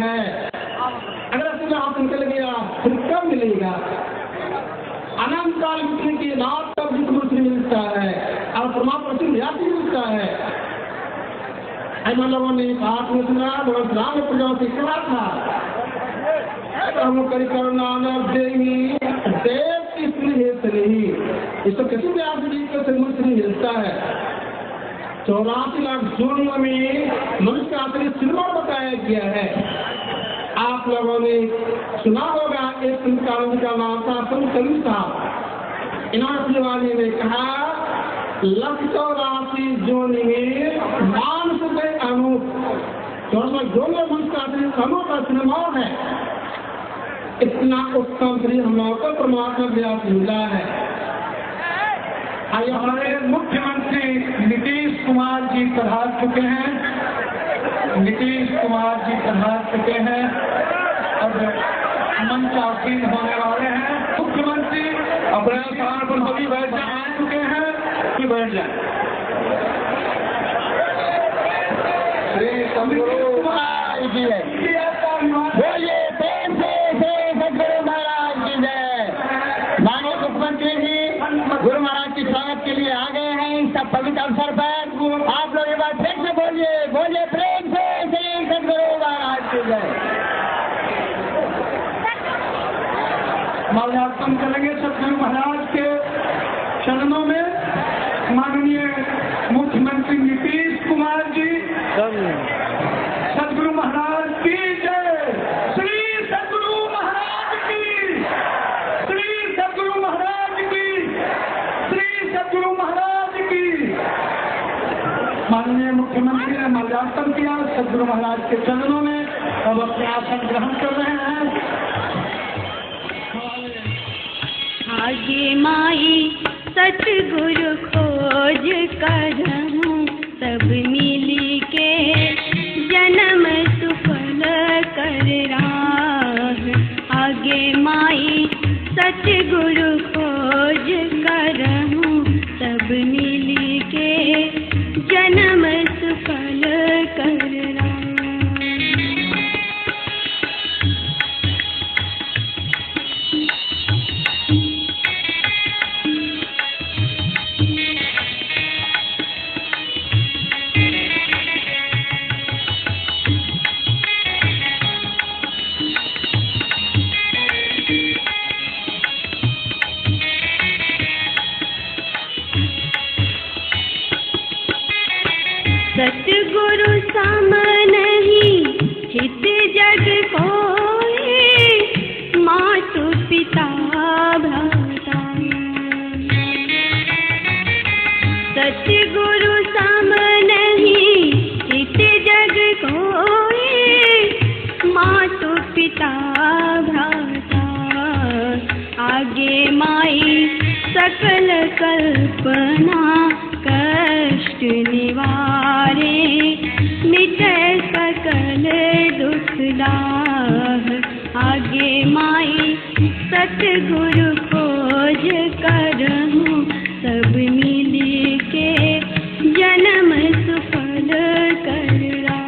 है। अगर तुम्हें हाथ निकल गया फिर कब मिलेगा? अनंत काल मिलने की नाथ तब जिस मनुष्य मिलता है और परमात्मा से याद मिलता है। ऐसा लोगों ने बात में सुना, भगवान राम ने प्रजाओं से कहा था, हम करी करुणा देवी देव की स्नेह नहीं, इसको किसी भी आदमी को मनुष्य नहीं मिलता है। 84 लाख जूनों में मनुष्य का आखिरी सिनेमा बताया गया है। आप लोगों ने सुना होगा, एक संस्कार का नाम था संत कलीसा। इन्होंने अपने वाणी में कहा, 184 जोनी में मानस के अनूप, जो मनुष्य का आखिरी समूह का सिनेमा है। इतना उत्तम श्री हम लोगों को परमात्मा व्यास मिला है। आइए, हमारे मुख्यमंत्री नीतीश कुमार जी पधार चुके हैं। नीतीश कुमार जी पधार चुके हैं और मंचासीन होने वाले हैं। मुख्यमंत्री अपने स्थान पर सभी बैठ आ चुके हैं कि बैठ जाए। श्री सदगुरु महाराज की जय, बोलिए प्रेम से सदगुरु महाराज की जय। माननीय मुख्यमंत्री जी गुरु महाराज के स्वागत के लिए आ गए हैं इस पवित्र अवसर पर। आप लोग एक बार फिर से बोलिए, बोलिए प्रेम से श्री सदगुरु महाराज की जय। माल्यार्पण करेंगे सदगुरु महाराज के चरणों में माननीय मुख्यमंत्री नीतीश कुमार जी। सदगुरु महाराज की जय, श्री सदगुरु महाराज की, श्री सदगुरु महाराज की, श्री सदगुरु महाराज की। माननीय मुख्यमंत्री ने माल्यार्पण किया सदगुरु महाराज के चरणों में, अब अपने आसन ग्रहण कर रहे हैं। आगे माई सतगुरु खोज करहूं, सब मिली के जन्म सुफल कर राह। आगे माई सतगुरु खोज करहूं, सब मिली के जन्म सुफल कर राह। सतगुरु सम नहीं हित जग कोई, मातु पिता भ्राता। सतगुरु सम नहीं हित जग कोई, मातु पिता भ्राता। आगे माई सकल कल्पना कष्ट निवारे, मिटे सकल दुख दाह। आगे माई सतगुरु खोज करहूं, सब मिली के जन्म सुफल कर राह।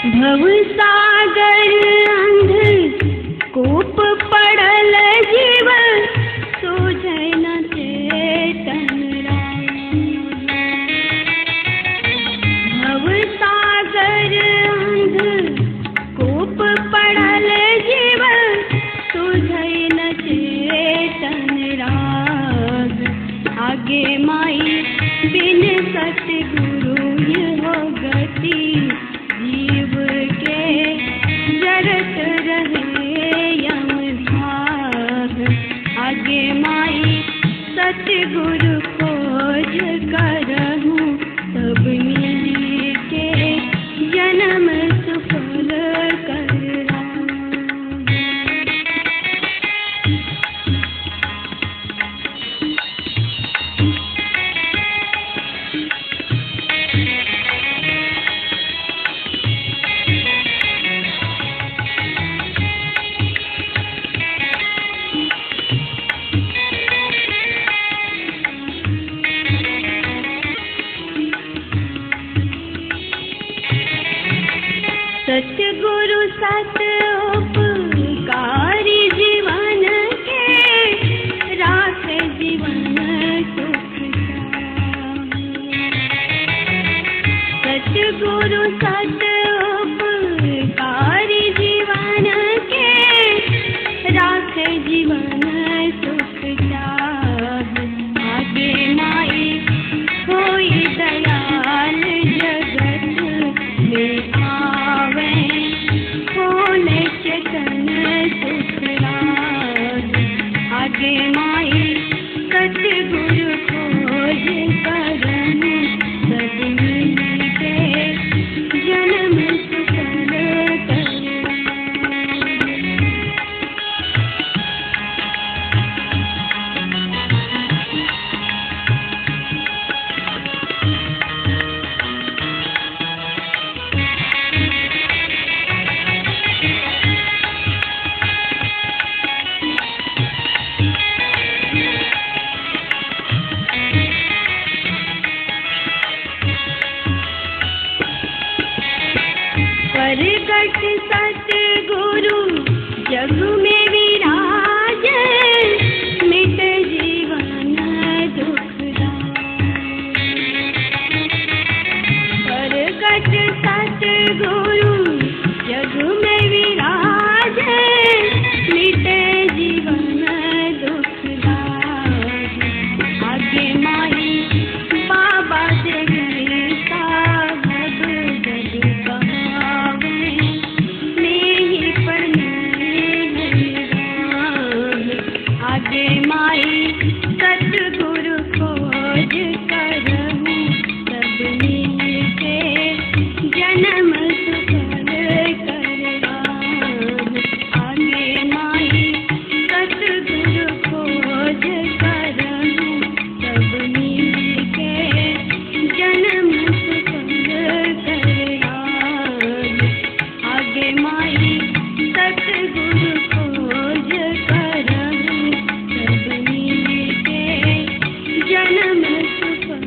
भव सागर अंध कूप पड़ल जीव, सूझै न चेतन राम। भव सागर अंध कूप पड़ल जीव, सूझै न चेतन राम। आगे माई बिन सतगुरु हो गति, जीव के जरत रहे यमधार। आगे माई सतगुरु खोज करहूं, सब मिली के जन्म सुफल कर राह। जीवन सुख चाहे। आगे माई कोई दयाल जगत में आवे, खोले चेतन सुख राह। आगे माई सतगुरु खोज करन, सब मिलके जन्म सुफल करना। प्रगट सतगुरु जग में विराजे, मिट जीवन दुख दाए। प्रगट सतगुरु जग में विराजे, मिट जीवन दुख दाए। आगे माई बाबा जगरी साहब जग कहावे, नहीं पढ़ने आगे माई सतगुरु खोज करहु, सब मिलके जन्म सुफल करना। आगे माई सतगुरु खोज करहु, सब मिलके जन्म सुफल करना। आगे माई सतगुरु खोज करहु, सब मिलके जन्म सुफल।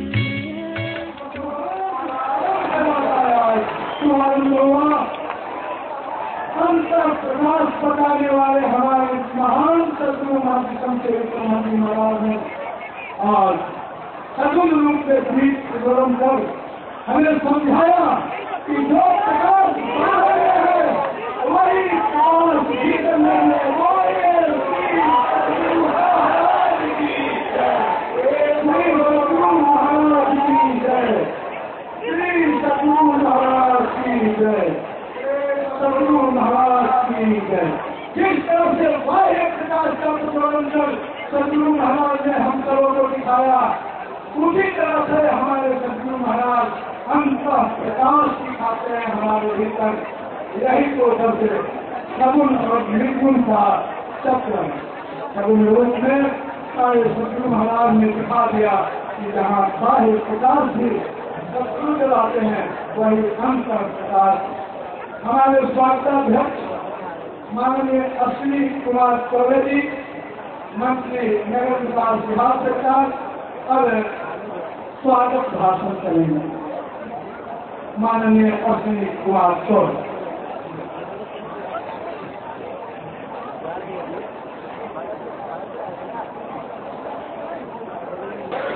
प्रकाश बताने वाले हमारे महान सदगुरु महर्षि संत चरित्र महाराज ने आज सगुण रूप से दीप प्रज्वलन कर हमें समझाया कि जो प्रकाश बाहर है वही प्रकाश भीतर में है। सतगुरु महाराज की जय। जिस तरह से बाह्य प्रकाश का प्रज्वलन कर सतगुरु महाराज ने हम सबों को दिखाया, उसी तरह से हमारे सतगुरु महाराज अंतः प्रकाश दिखाते हैं हमारे भीतर। यही तो सबसे सगुण और निर्गुण का चक्र है। सगुण रूप में सारे सतगुरु महाराज ने दिखा दिया कि जहाँ बाह्य प्रकाश भी सतगुरु जलाते हैं, वही अंतर प्रकाश। हमारे स्वागताध्यक्ष माननीय अश्विनी कुमार चौबे जी, मंत्री नगर विकास विभाग सरकार, अब स्वागत भाषण करेंगे। माननीय अश्विनी कुमार चौबे।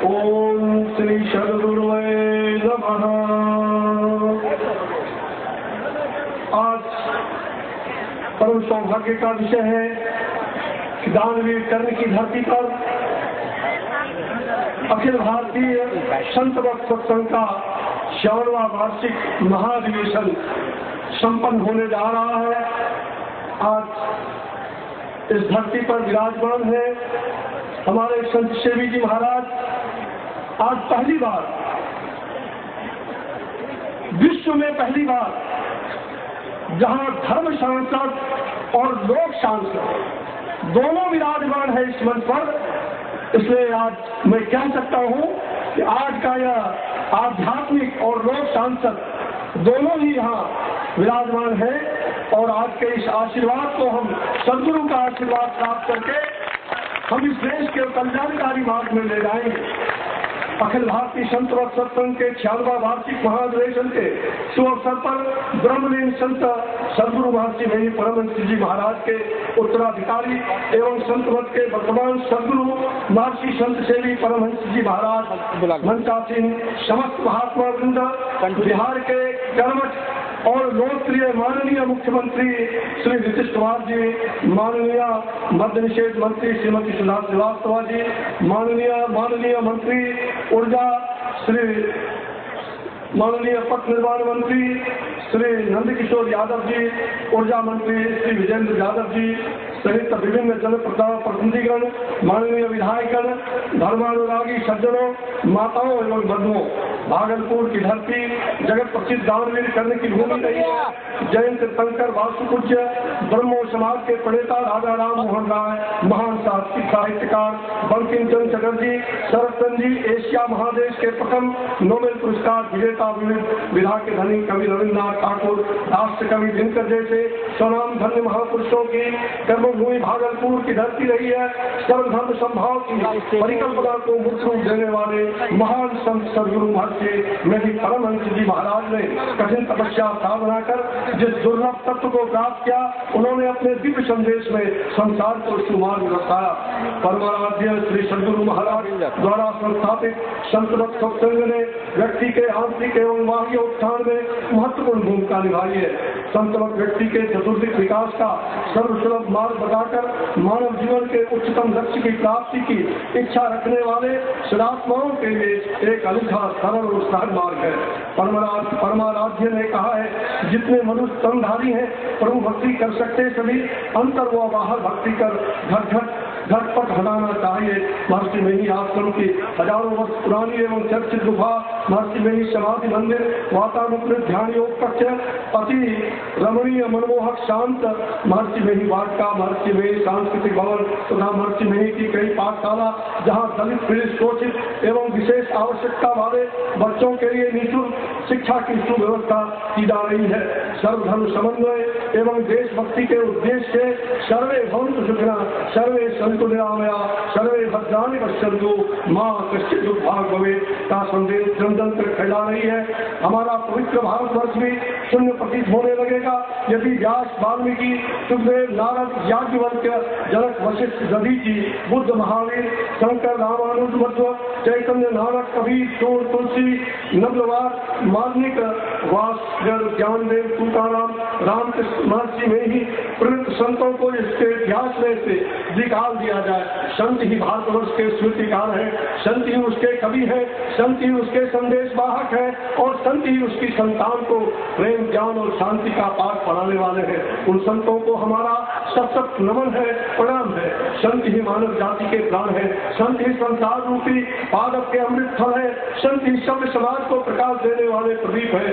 ओम श्री सद्गुरुवे नमः। आज परम सौभाग्य का विषय है कि दानवीर कर्ण की धरती पर अखिल भारतीय संत भक्त सत्संग का 56वां वार्षिक महाधिवेशन संपन्न होने जा रहा है। आज इस धरती पर विराजमान है हमारे संत सेवी जी महाराज। आज पहली बार, विश्व में पहली बार, जहां धर्म सांसद और लोक सांसद दोनों विराजमान है इस मंच पर। इसलिए आज मैं कह सकता हूं कि आज का यह आध्यात्मिक और लोक सांसद दोनों ही यहाँ विराजमान है। और आज के इस आशीर्वाद को हम सद्गुरु का आशीर्वाद प्राप्त करके हम इस देश के कल्याणकारी मार्ग में ले जाएंगे। अखिल भारतीय संत भक्त सत्संग के 96वां वार्षिक महाधिवेशन के शुभ अवसर पर ब्रह्मलीन संत सद्गुरु महर्षि मेरी परमहंस जी महाराज के उत्तराधिकारी एवं संत भक्त के वर्तमान सद्गुरु महर्षि संत सेवी परमहंस जी महाराज मंचासीन समस्त महात्मा वृंद, बिहार के कर्मठ और लोकप्रिय माननीय मुख्यमंत्री श्री नीतीश कुमार जी, माननीय मद्य निषेध मंत्री श्रीमती सुधा श्रीवास्तव जी, माननीय मंत्री ऊर्जा माननीय पथ निर्माण मंत्री श्री नंदकिशोर यादव जी, ऊर्जा मंत्री श्री विजेंद्र यादव जी सहित विभिन्न जनप्रतिनिधिगण, माननीय विधायकगण, धर्मानुरागी सज्जनों, माताओं एवं बंधुओं, भागलपुर की धरती जगत प्रसिद्ध दानवीर कर्ण की भूमि रही है। जयंत तीर्थंकर वास्तुपूज्य ब्रह्मो समाज के प्रणेता राजा राम मोहन राय, महान साहित्यकार बंकिम चंद्र चटर्जी, शरद जी, एशिया महादेश के प्रथम नोबेल पुरस्कार विजेता विधा के धनी कवि रविन्द्रनाथ ठाकुर, राष्ट्र कवि दिनकर जैसे स्वनाम धन्य महापुरुषों की कर्मभूमि भागलपुर की धरती रही है। सर्वधर्म संभाव की परिकल्पना को मुक्त रूप देने वाले महान संत सदगुरु महर्षि मेरी परमहंस जी महाराज ने कठिन तपस्या साधना कर जिस दुर्लभ तत्व को प्राप्त किया, उन्होंने अपने दिव्य संदेश में संसार को सुमार्ग रखाया। परमाराध्य श्री सदगुरु महाराज द्वारा संस्थापित संतवत सत्संग ने व्यक्ति के आंतरिक एवं बाह्य उत्थान में महत्वपूर्ण भूमिका निभाई है। संतवत व्यक्ति के चतुर्दिक विकास का सर्वसुलभ मार्ग बताकर मानव जीवन के उच्चतम लक्ष्य की प्राप्ति की इच्छा रखने वाले सदात्माओं के लिए एक अनूठा सरल और सहज मार्ग है। परमाराध्य ने कहा है, जितने मनुष्य तनधारी हैं प्रभु भक्ति कर सकते सभी अंतर व बाहर भक्ति कर घटपट हटाना चाहिए। महर्षि मेही आश्रम की हजारों वर्ष पुरानी एवं चर्चित गुफा, महर्षि मेही समाधि मंदिर, वातानुकूलित ध्यान योग कक्ष, अति रमणीय मनमोहक शांत महर्षि मेही वाटिका, महर्षि मेही सांस्कृतिक भवन तथा महर्षि मेही की कई पाठशाला, जहाँ दलित पीड़ित शोषित एवं विशेष आवश्यकता वाले बच्चों के लिए निःशुल्क शिक्षा की सुव्यवस्था की जा रही है। सर्वधर्म समन्वय एवं देशभक्ति के उद्देश्य से सर्वे भवन्तु सुखिनः, सर्वे सन्तु निरामया, सर्वे भद्राणि पश्यन्तु मां कश्चित् दुर्भाग् भवेत् का संदेश जन जन तक फैला रही है। हमारा पवित्र भारतवर्ष भी शून्य प्रतीत होने लगेगा यदि व्यास, वाल्मीकि, सुखदेव, नारद, याज्ञवल्क्य, जनक, वशिष्ठ, दधीची, बुद्ध, महावीर, शंकर, रामानुज, मध्व, चैतन्य, नानक, कबीर, सूर, तुलसी, नबलवार, मार्मिक, वासगर, ज्ञानदेव, तुकाराम, रामकृष्ण, महर्षि में ही प्रणीत संतों को इसके इतिहास में से निकाल दिया जाए। संत ही भारतवर्ष के स्मृतिकार है, संत ही उसके कवि है, संत ही उसके संदेश वाहक है और संत ही उसकी संतान को प्रेम, ज्ञान और शांति का पाठ पढ़ाने वाले हैं। उन संतों को हमारा सशक्त नमन है, प्रणाम है। संत ही मानव जाति के प्राण है, संत ही संसार रूपी पादप के अमृत फल है, संत ही सभ्य समाज को प्रकाश देने वाले प्रदीप है।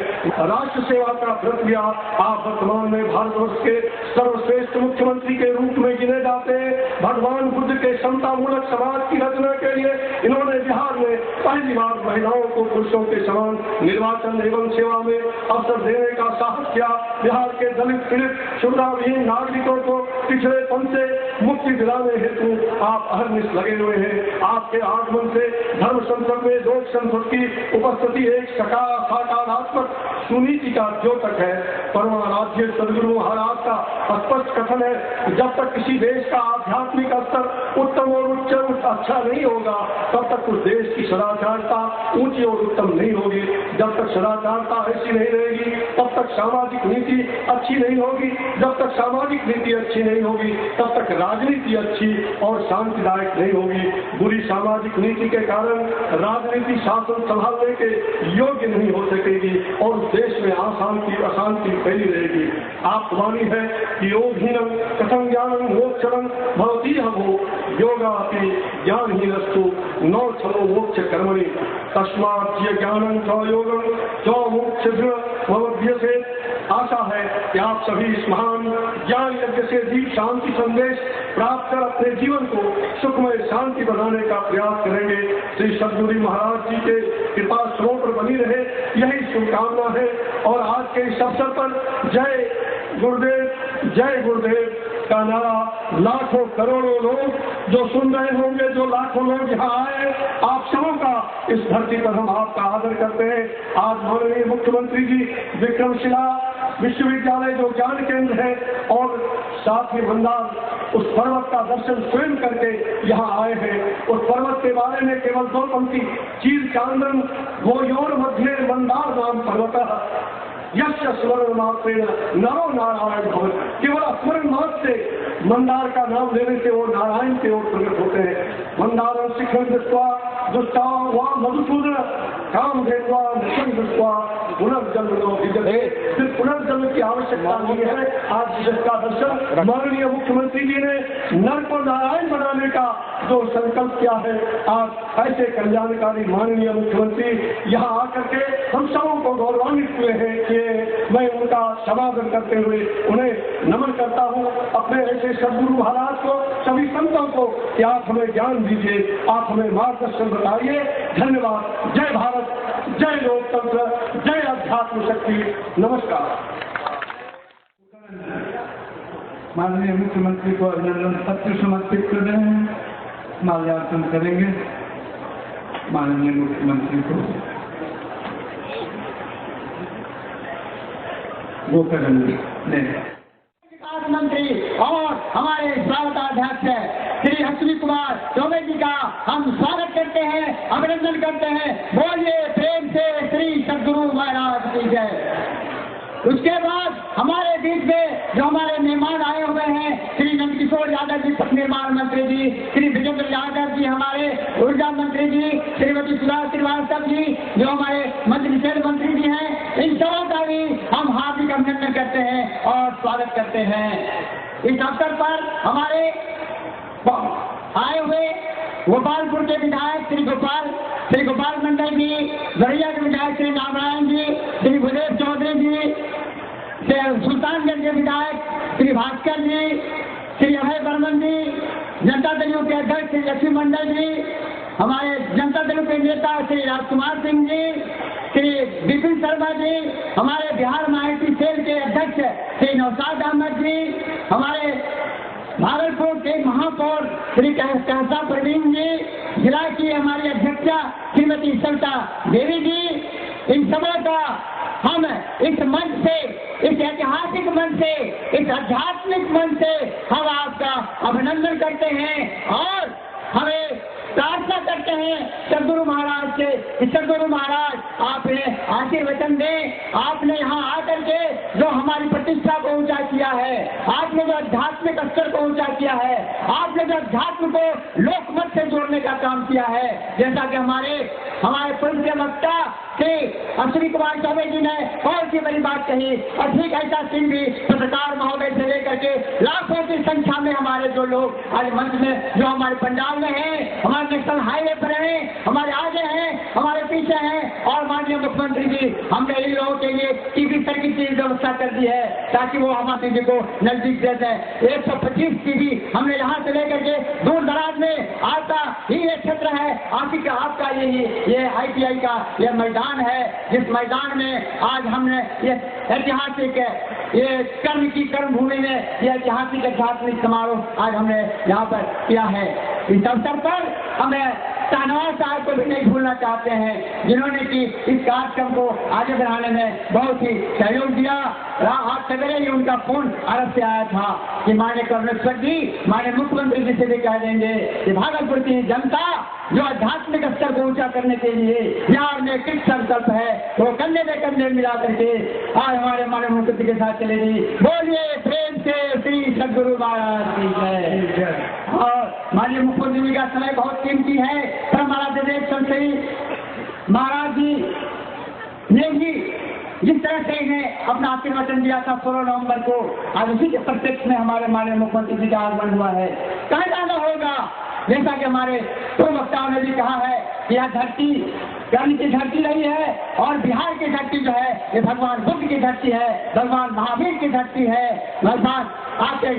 राष्ट्र सेवा का व्रत लिया आप वर्तमान में भारतवर्ष के सर्वश्रेष्ठ मुख्यमंत्री के रूप में गिने जाते हैं। भगवान बुद्ध के समता मूलक समाज की रचना के लिए इन्होंने बिहार में पहली बार महिलाओं को पुरुषों के समान निर्वाचन एवं सेवा में अवसर देने का साहस किया। बिहार के दलित पीड़ित सुविधाविहीन नागरिकों को पिछड़ेपन से मुक्ति दिलाने हेतु आप अहर्निश लगे हुए हैं। आपके आगमन से धर्म संसद में लोक संसद की उपस्थिति एक सकारात्मक सुनीति का द्योतक है। परमाराध्य सदगुरु महाराज का स्पष्ट कथन है, जब तक किसी देश का आध्यात्मिक स्तर उत्तम और उच्च अच्छा नहीं होगा तब तक उस देश की सदाचारता ऊंची और उत्तम नहीं होगी। जब तक सदाचारता ऐसी नहीं रहेगी तब तक सामाजिक नीति अच्छी नहीं होगी। जब तक सामाजिक नीति अच्छी नहीं होगी तब तक राजनीति अच्छी और शांतिदायक नहीं होगी। बुरी सामाजिक नीति के कारण राजनीति शासन संभालने के योग्य नहीं हो सकेगी और देश में अशांति फैली रहेगी। आप वाणी है कि योगहीनम कथम ज्ञानम मोक्षम भवती हो योगापि ज्ञानहीनस्तु न छलो मोक्ष कर्मणि तस्मात् ज्ञानम च योगम च मोक्ष भवभ्यसे। आशा है कि आप सभी इस महान ज्ञान यज्ञ से दीप शांति संदेश प्राप्त कर अपने जीवन को सुखमय शांति बनाने का प्रयास करेंगे। श्री सदगुरु महाराज जी के कृपा स्रोत पर बनी रहे, यही शुभकामना है। और आज के इस अवसर पर जय गुरुदेव का नारा लाखों करोड़ों लोग जो सुन रहे होंगे, जो लाखों लोग यहाँ आए, आप सबों का इस धरती पर हम आपका आदर करते हैं। आज माननीय मुख्यमंत्री जी विक्रमशिला विश्वविद्यालय जो ज्ञान केंद्र है और साथ ही भंडार उस पर्वत का दर्शन स्वयं करके यहाँ आए हैं। उस पर्वत के बारे में केवल दो पंक्ति, चीर चांदन वो योर मध्य मंदार नाम पर्वत यश स्मरण मात्रेण नरो नारायण भवति। केवल स्मरण मात्र से मंदार का नाम लेने से वो नारायण की ओर प्रकट होते हैं। मंदार शिखर दृष्टवा दुष्टा व मधुसूदन काम भेदवा निशं दृष्टवा पुनर्जन्म विजय। सिर्फ पुनर्जन्म की आवश्यकता नहीं है। आज जिसका दर्शन माननीय मुख्यमंत्री जी ने नर को नारायण बनाने का जो संकल्प किया है, आज ऐसे कल्याणकारी माननीय मुख्यमंत्री यहाँ आकर के हम सबों को गौरवान्वित हुए हैं कि मैं उनका समागम करते हुए उन्हें नमन करता हूँ। अपने ऐसे सदगुरु महाराज को, सभी संतों को कि आप हमें ज्ञान दीजिए, आप हमें मार्गदर्शन बताइए। धन्यवाद। जय भारत, जय लोकतंत्र, जय अध्यात्म शक्ति। नमस्कार। माननीय मुख्यमंत्री को अभिनंदन पत्र समर्पित कर रहे हैं। माल्यार्पण करेंगे माननीय मुख्यमंत्री को। वो करेंगे विकास मंत्री और हमारे स्वागताध्यक्ष श्री अश्विनी कुमार चौबे जी का हम स्वागत करते हैं, अभिनंदन करते हैं। बोलिए प्रेम से श्री सदगुरु महाराज की जय। उसके बाद हमारे बीच में जो हमारे मेहमान आए हुए हैं, श्री नंदकिशोर यादव जी पथ निर्माण मंत्री जी, श्री विजेंद्र यादव जी हमारे ऊर्जा मंत्री जी, श्रीमती सुधा श्रीवास्तव जी जो हमारे मंत्री निषेध मंत्री जी हैं, इन सबों का भी हम हार्दिक अभिनंदन करते हैं और स्वागत करते हैं। इस अवसर पर हमारे आए हुए गोपालपुर के विधायक श्री गोपाल मंडल जी, गढ़िया के विधायक श्री नारायण जी, श्री भूदेव चौधरी जी, सुल्तानगंज के विधायक श्री भास्कर जी, श्री अभय बर्मन जी, जनता दल के अध्यक्ष श्री लक्ष्मी मंडल जी, हमारे जनता दल के नेता श्री राजकुमार सिंह जी, श्री विपिन शर्मा जी, हमारे बिहार माइनॉरिटी सेल के अध्यक्ष श्री नौशाद अहमद जी, हमारे भागलपुर के महापौर श्री कहसा प्रवीण जी, जिला की हमारी अध्यक्षा श्रीमती सविता देवी जी, इन सबों का हम इस मंच से, इस ऐतिहासिक मंच से, इस आध्यात्मिक मंच से हम आपका अभिनंदन करते हैं और हमें प्रार्थना करते हैं सदगुरु महाराज से कि सदगुरु महाराज आपने आशीर्वचन दें। आपने यहाँ आकर के जो हमारी प्रतिष्ठा को ऊंचा किया है, आपने जो आध्यात्मिक स्तर को ऊंचा किया है, आपने जो अध्यात्म को लोकमत से जोड़ने का काम किया है, जैसा कि हमारे पूर्व के वक्ता श्री अश्विनी कुमार चौबे जी ने बहुत ही बड़ी बात कही और ठीक ऐसा सिंह भी पत्रकार महोदय से लेकर के लाखों की संख्या में हमारे जो लोग आज मंच में जो हमारे पंडाल में हैं, हमारे नेशनल हाईवे पर हैं, हमारे आगे हैं, हमारे पीछे हैं और माननीय मुख्यमंत्री जी हमने इन लोगों के लिए टीवी सर्किट की व्यवस्था कर दी है ताकि वो हमारे टीवी को नजदीक दे दें। 125 टीवी हमने यहाँ से लेकर के दूर दराज में आपका ही ये क्षेत्र है, आपका ये ITI का ये मैदान है, जिस मैदान में आज हमने ये ऐतिहासिक ये कर्म भूमि में ये ऐतिहासिक आध्यात्मिक समारोह आज हमने यहाँ पर किया है। इस अवसर पर हमें शाहनवाज साहब को भी नहीं भूलना चाहते हैं जिन्होंने कि इस कार्यक्रम को आगे बढ़ाने में बहुत ही सहयोग दिया। आज सवेरे ही उनका फोन अरब से आया था कि माननीय करुणेश्वर जी, माननीय मुख्यमंत्री जी से भी कह देंगे कि भागलपुर की जनता जो आध्यात्मिक स्तर को ऊंचा करने के लिए बिहार में किस संकल्प है वो कंधे में कंधे मिला करके आज हमारे माननीय मुख्यमंत्री के साथ चलेगी। बोलिए प्रेम से श्री सदगुरु महाराज की जय। और माननीय मुख्यमंत्री जी का समय बहुत कीमती है, पर हमारा विवेक संसदी महाराज जी ने भी जिस तरह से इन्हें अपना आशीर्वचन दिया था 16 नवंबर को, आज उसी के प्रत्यक्ष में हमारे माननीय मुख्यमंत्री जी का आगमन हुआ है। कहाँ जाना होगा, जैसा कि हमारे पूर्व वक्ताओं ने भी कहा है कि यह धरती कर्म की धरती रही है और बिहार की धरती जो है ये भगवान बुद्ध की धरती है, भगवान महावीर की धरती है, भगवान आपके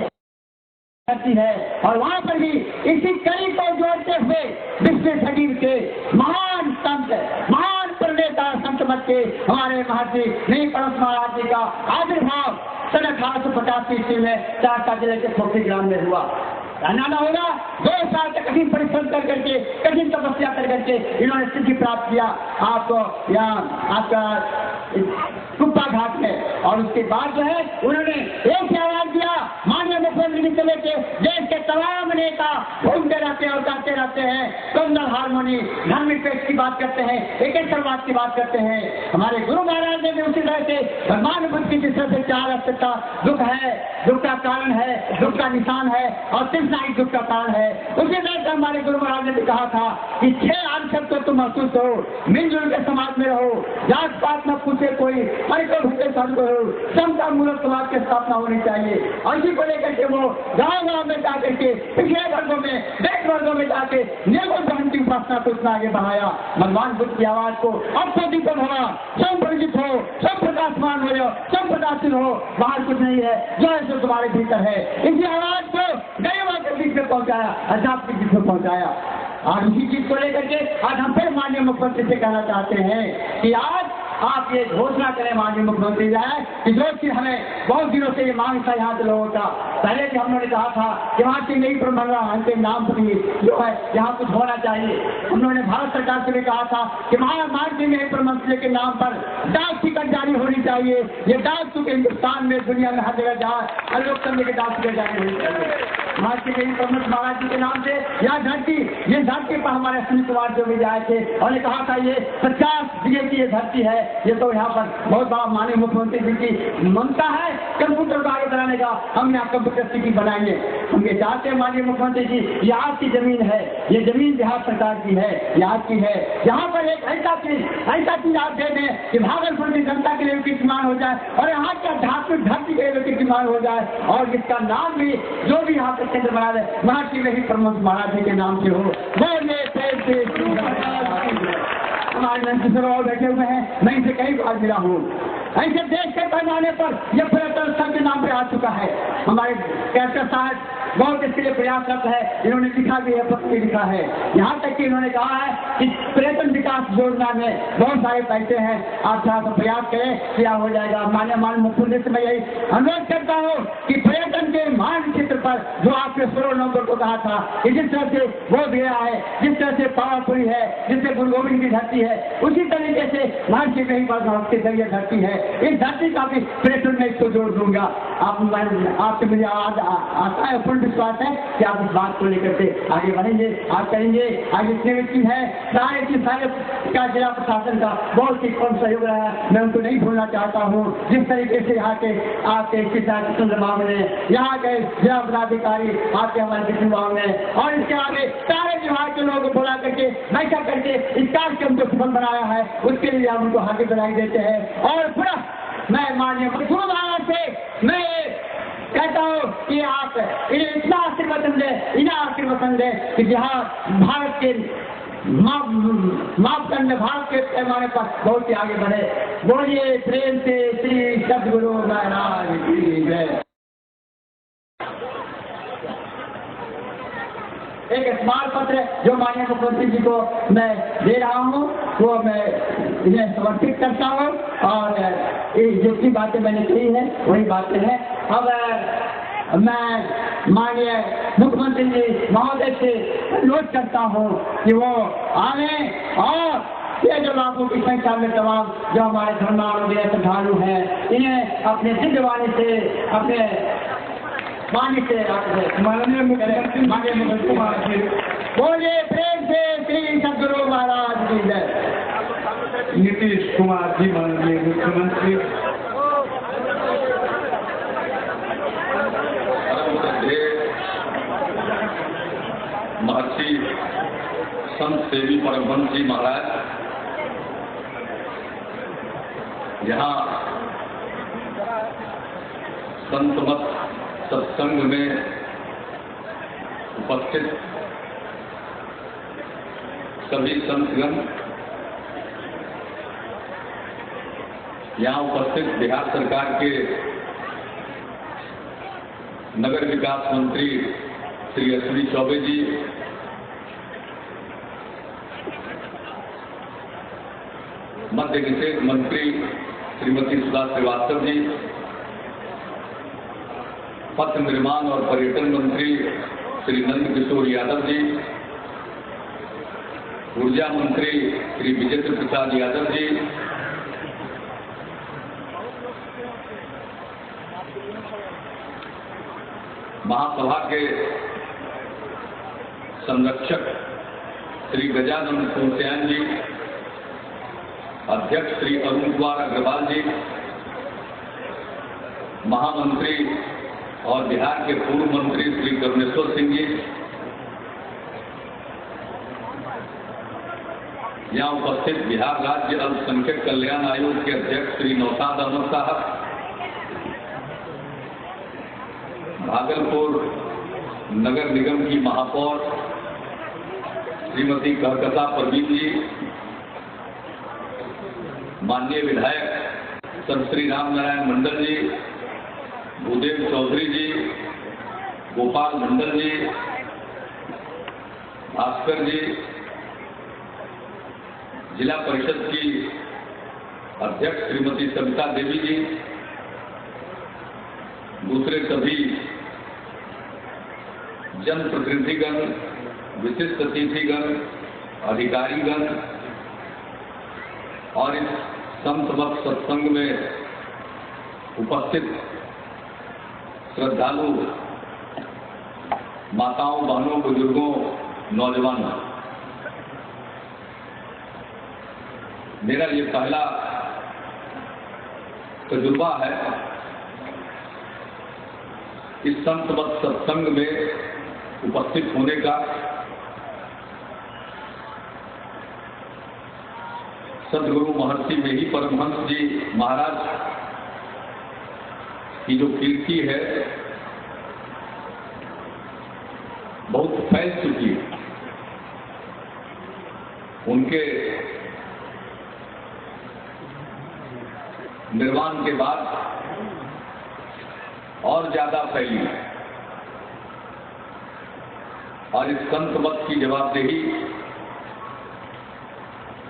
धरती है। और वहाँ पर भी इसी कड़ी को जोड़ते हुए विश्व शरीर के महान संत, महान प्रणेता संत मत के हमारे महर्षि नहीं परम महाराज जी का आविर्भाव सन 1850 ईस्वी में सहरसा जिले के खोखरी ग्राम में हुआ। जाना होगा 2 साल तक कठिन परिश्रम कर करके, कठिन तपस्या कर करके इन्होंने सिद्धि प्राप्त किया। आपको यहाँ आपका कुप्पा घाट है। और उसके बाद जो है उन्होंने एक ही आवाज दिया, माननीय मुख्यमंत्री से लेके देश के तमाम नेता घूमते रहते हैं और कहते रहते हैं कम्युनल हार्मोनी, धर्मनिरपेक्ष की बात करते हैं, एकेश्वरवाद की बात करते हैं। हमारे गुरु महाराज ने भी उसी तरह से भगवान बुद्ध की जिस तरह से चार अस्तित्व दुख है, दुख का कारण है, दुख का निशान है और तिरसाई दुख का कारण है, उसी तरह से हमारे गुरु महाराज ने भी कहा था कि 6 आंसर तो तुम महसूस हो, मिलजुल के समाज में रहो, जात पात न पूछे कोई, हर को भूखे सब को समता मूलक समाज की स्थापना होनी चाहिए। और इसी को लेकर के वो गाँव में जाकर के पिछड़े वर्गों में, बेट वर्गों में जाके निर्गुण धर्म की उपासना को इतना आगे बढ़ाया। भगवान बुद्ध की आवाज को अब तो दीपक होगा, सब परिचित हो, सब प्रकाशमान हो जाओ, सब प्रकाशित हो, बाहर कुछ नहीं है, जो है सो तुम्हारे भीतर है। इसी आवाज को गरीबों के बीच में पहुंचाया, अध्यात्म के बीच में पहुंचाया। और इसी चीज को लेकर के आज हम फिर माननीय मुख्यमंत्री से कहना चाहते हैं कि आज आप ये घोषणा करें माननीय मुख्यमंत्री जाए कि जो कि हमें बहुत दिनों से ये मांग था यहाँ के लोगों का। पहले भी हम लोगों ने कहा था कि वहाँ की नई प्रबंधन के नाम पर जो है यहाँ कुछ होना चाहिए। हम लोगों ने भारत सरकार से भी कहा था कि महामार्ग की नई प्रबंधन के नाम पर डाक टिकट जारी होनी चाहिए। ये डाक चुके हिंदुस्तान में, दुनिया में हर जगह जहाँ हर लोकतंत्र के डाक टिकट जारी होनी चाहिए। वहाँ के नई प्रबंधन महाराज जी के नाम से यह धरती, ये धरती पर हमारे अश्विनी कुमार जो भी आए थे और कहा था ये 50 बीघे की ये धरती है। ये तो यहाँ पर बहुत बड़ा माननीय मुख्यमंत्री जी की ममता है कंप्यूटर को आगे बढ़ाने का। हम यहाँ कंप्यूटर सिटी बनाएंगे। हम ये चाहते हैं माननीय मुख्यमंत्री जी, ये आपकी जमीन है, ये जमीन बिहार सरकार की है, ये आपकी है। यहाँ पर एक ऐसा चीज आप दे दें कि भागलपुर की जनता के लिए भी कीर्तिमान हो जाए और यहाँ के आध्यात्मिक धरती के लिए कीर्तिमान हो जाए और जिसका नाम भी जो भी यहाँ पर केंद्र बना रहे वहाँ की वही प्रमुख महाराज जी के नाम से हो। हमारे मंत्री सर और बैठे हुए हैं, मैं इनसे कई बार मिला हूँ। ऐसे देश के पैमाने पर यह पर्यटन स्थल के नाम पे आ चुका है। हमारे कैप्टन साहब बहुत इसके लिए प्रयासरत है, इन्होंने लिखा भी है, पत्र भी लिखा है। यहाँ तक कि इन्होंने कहा है कि पर्यटन विकास योजना में बहुत सारे पैसे हैं, आप थोड़ा सा प्रयास करें, क्या हो जाएगा। माननीय मुख्यमंत्री से मैं यही अनुरोध करता हूँ कि पर्यटन के मानचित्र पर जो आपने 16 नवंबर को कहा था कि जिस तरह से बोध गया है, जिस तरह से पावापुरी है, जिससे गुरु गोविंद की धरती है, उसी तरीके से महर्षि कहीं पर के जरिए धरती है। इस धरती का भी पर्यटन में इसको जोड़ दूंगा। आपसे मुझे आज आता है, पूर्ण विश्वास है कि आप इस बात को लेकर के आगे बढ़ेंगे, आप करेंगे। आज इतने व्यक्ति है सारे का जिला प्रशासन का बहुत ही कम सहयोग रहा है, मैं उनको नहीं भूलना चाहता हूँ। जिस तरीके से यहाँ के आपके चंद्र बाबू ने, यहाँ के जिला पदाधिकारी आपके हमारे कृष्ण बाबू ने और इसके आगे सारे विभाग के लोगों को बुला करके बैठक करके इस कार्यक्रम को सफल बनाया है, उसके लिए हम उनको हार्दिक बधाई देते हैं। और पूरा मैं माननीय गुरु महाराज से मैं कहता हूँ कि आप इन्हें इतना आशीर्वाद दें, इन्हें आशीर्वाद दें कि जहाँ भारत के मापदंड भारत के पैमाने पर बहुत ही आगे बढ़े। बोलिए प्रेम से श्री सद्गुरु महाराज की जय। एक स्मारक पत्र जो माननीय मुख्यमंत्री जी को मैं दे रहा हूँ वो मैं इन्हें समर्पित करता हूँ और जितनी बातें मैंने कही है वही बातें हैं। अब मैं माननीय मुख्यमंत्री जी महोदय से अनुरोध करता हूँ कि वो आने और ये जो लाखों की संख्या में तमाम जो हमारे धर्मावलंबी श्रद्धालु हैं इन्हें अपने दिव्य वाणी से अपने वाणी से माननीय मुख्यमंत्री कुमार जी बोलिए प्रेम से श्री सद्गुरु महाराज की जय। नीतीश कुमार जी माननीय मुख्यमंत्री। महर्षि संत सेवी परमहंस जी महाराज यहाँ संत मत सत्संग में उपस्थित सभी संतगण, यहाँ उपस्थित बिहार सरकार के नगर विकास मंत्री श्री अश्विनी चौबे जी, मद्य निषेध मंत्री श्रीमती सुधा श्रीवास्तव जी, पथ निर्माण और पर्यटन मंत्री श्री नंद किशोर यादव जी, ऊर्जा मंत्री श्री विजेंद्र प्रसाद यादव जी, महासभा के संरक्षक श्री गजानंद सोमसैन जी, अध्यक्ष श्री अरुण कुमार अग्रवाल जी, महामंत्री और बिहार के पूर्व मंत्री श्री करुणेश्वर सिंह जी, यहाँ उपस्थित बिहार राज्य अल्पसंख्यक कल्याण आयोग के अध्यक्ष श्री नौशाद अहमद साहब, भागलपुर नगर निगम की महापौर श्रीमती कहकशा परवीन जी, माननीय विधायक सर श्री राम नारायण मंडल जी, भूदेव चौधरी जी, गोपाल मंडल जी, भास्कर जी, जिला परिषद की अध्यक्ष श्रीमती सविता देवी जी, दूसरे सभी जनप्रतिनिधिगण, विशिष्ट अतिथिगण, अधिकारीगण और इस संत वक्त सत्संग में उपस्थित श्रद्धालु माताओं, बहनों, बुजुर्गों, नौजवानों, मेरा ये पहला तजुर्बा है इस संत वक्त सत्संग में उपस्थित होने का। सदगुरु महर्षि मेही परमहंस जी महाराज की जो कीर्ति है बहुत फैल चुकी है। उनके निर्वाण के बाद और ज्यादा फैली और इस संत मत की जवाबदेही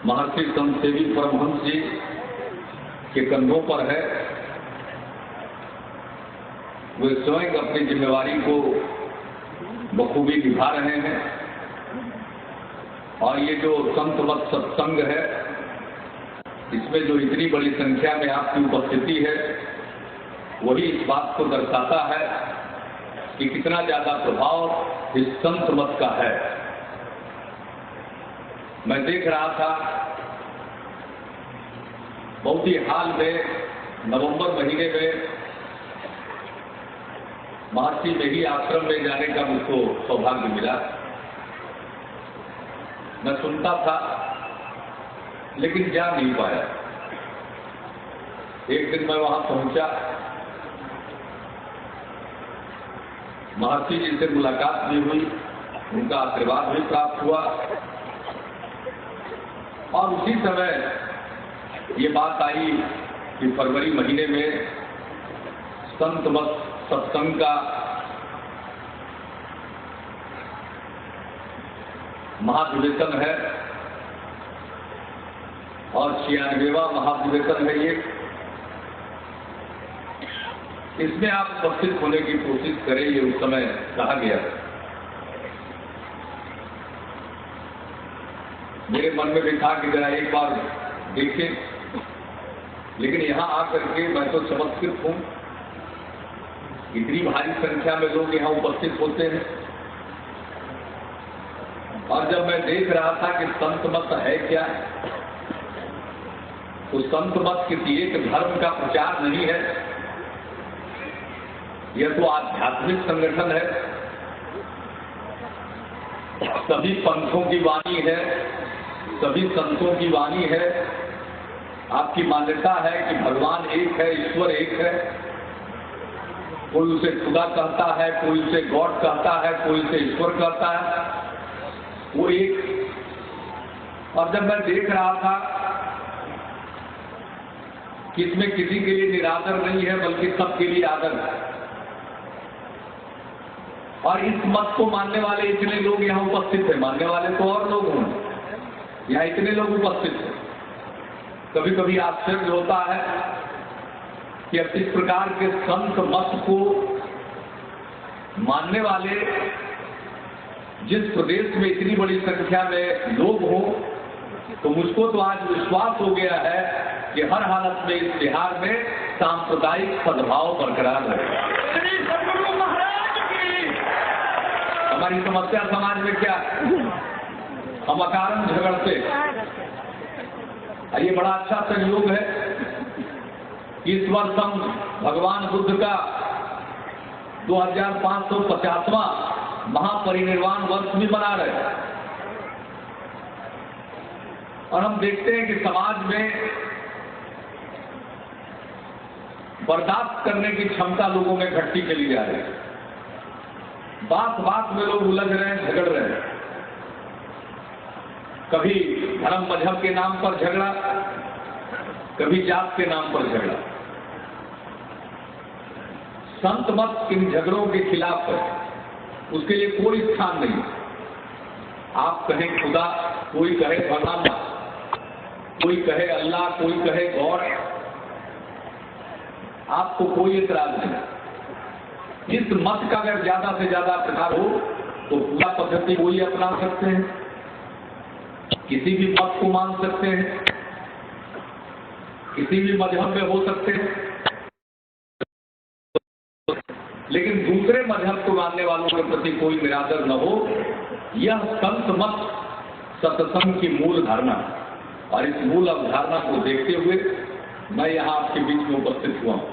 महर्षि संत सेवी परमहंस जी के कंधों पर है। वे स्वयं अपनी जिम्मेवारी को बखूबी निभा रहे हैं और ये जो संत मत सत्संग है इसमें जो इतनी बड़ी संख्या में आपकी उपस्थिति है वही इस बात को दर्शाता है कि कितना ज्यादा प्रभाव इस संत मत का है। मैं देख रहा था बहुत ही हाल में नवंबर महीने में महर्षि मेही आश्रम में जाने का मुझको सौभाग्य मिला। मैं सुनता था लेकिन जा नहीं पाया। एक दिन मैं वहां पहुंचा, महर्षि जी से मुलाकात भी हुई, उनका आशीर्वाद भी प्राप्त हुआ और उसी समय ये बात आई कि फरवरी महीने में संत मत सत्संग का महाधिवेशन है और 96वां महाधिवेशन है ये। इसमें आप उपस्थित होने की कोशिश करें, ये उस समय कहा गया। मेरे मन में भी था कि जरा एक बार देखें, लेकिन यहाँ आकर के मैं तो चमत्कृत हूँ। इतनी भारी संख्या में लोग यहाँ उपस्थित होते हैं और जब मैं देख रहा था कि संत मत है क्या, तो संत मत किसी एक धर्म का प्रचार नहीं है, यह तो आध्यात्मिक संगठन है। सभी पंथों की वाणी है, सभी संतों की वाणी है। आपकी मान्यता है कि भगवान एक है, ईश्वर एक है। कोई उसे खुदा कहता है, कोई उसे गॉड कहता है, कोई उसे ईश्वर कहता है, वो एक। और जब मैं देख रहा था कि इसमें किसी के लिए निरादर नहीं है बल्कि सबके लिए आदर है, और इस मत को मानने वाले इतने लोग यहाँ उपस्थित हैं, मानने वाले तो और लोग होंगे, यहाँ इतने लोग उपस्थित हैं। कभी कभी आश्चर्य होता है कि अब इस प्रकार के संत मत को मानने वाले जिस प्रदेश में इतनी बड़ी संख्या में लोग हों, तो मुझको तो आज विश्वास हो गया है कि हर हालत में इस बिहार में सांप्रदायिक सद्भाव बरकरार रहेगा। श्री सद्गुरु महाराज की हमारी समस्या समाज में क्या है? हम अकारण झगड़ते। ये बड़ा अच्छा संयोग है। इस वर्ष हम भगवान बुद्ध का 2550वां महापरिनिर्वाण वर्ष भी मना रहे हैं। और हम देखते हैं कि समाज में बर्दाश्त करने की क्षमता लोगों में घटती चली जा रही है। बात बात में लोग उलझ रहे हैं, झगड़ रहे हैं। कभी धर्म मजहब के नाम पर झगड़ा, कभी जात के नाम पर झगड़ा। संत मत इन झगड़ों के खिलाफ है, उसके लिए कोई स्थान नहीं। आप कहें खुदा, कोई कहे भगवान, कोई कहे अल्लाह, कोई कहे गॉड, आपको कोई एतराज नहीं। इस मत का अगर ज्यादा से ज्यादा प्रचार हो तो पूरा पद्धति कोई अपना सकते हैं, किसी भी मत को मान सकते हैं, किसी भी मजहब में हो सकते हैं, लेकिन दूसरे मजहब को मानने वालों के प्रति कोई निरादर न हो। यह संत मत सत्संग की मूल धारणा। और इस मूल अवधारणा को देखते हुए मैं यहाँ आपके बीच में उपस्थित हुआ हूँ।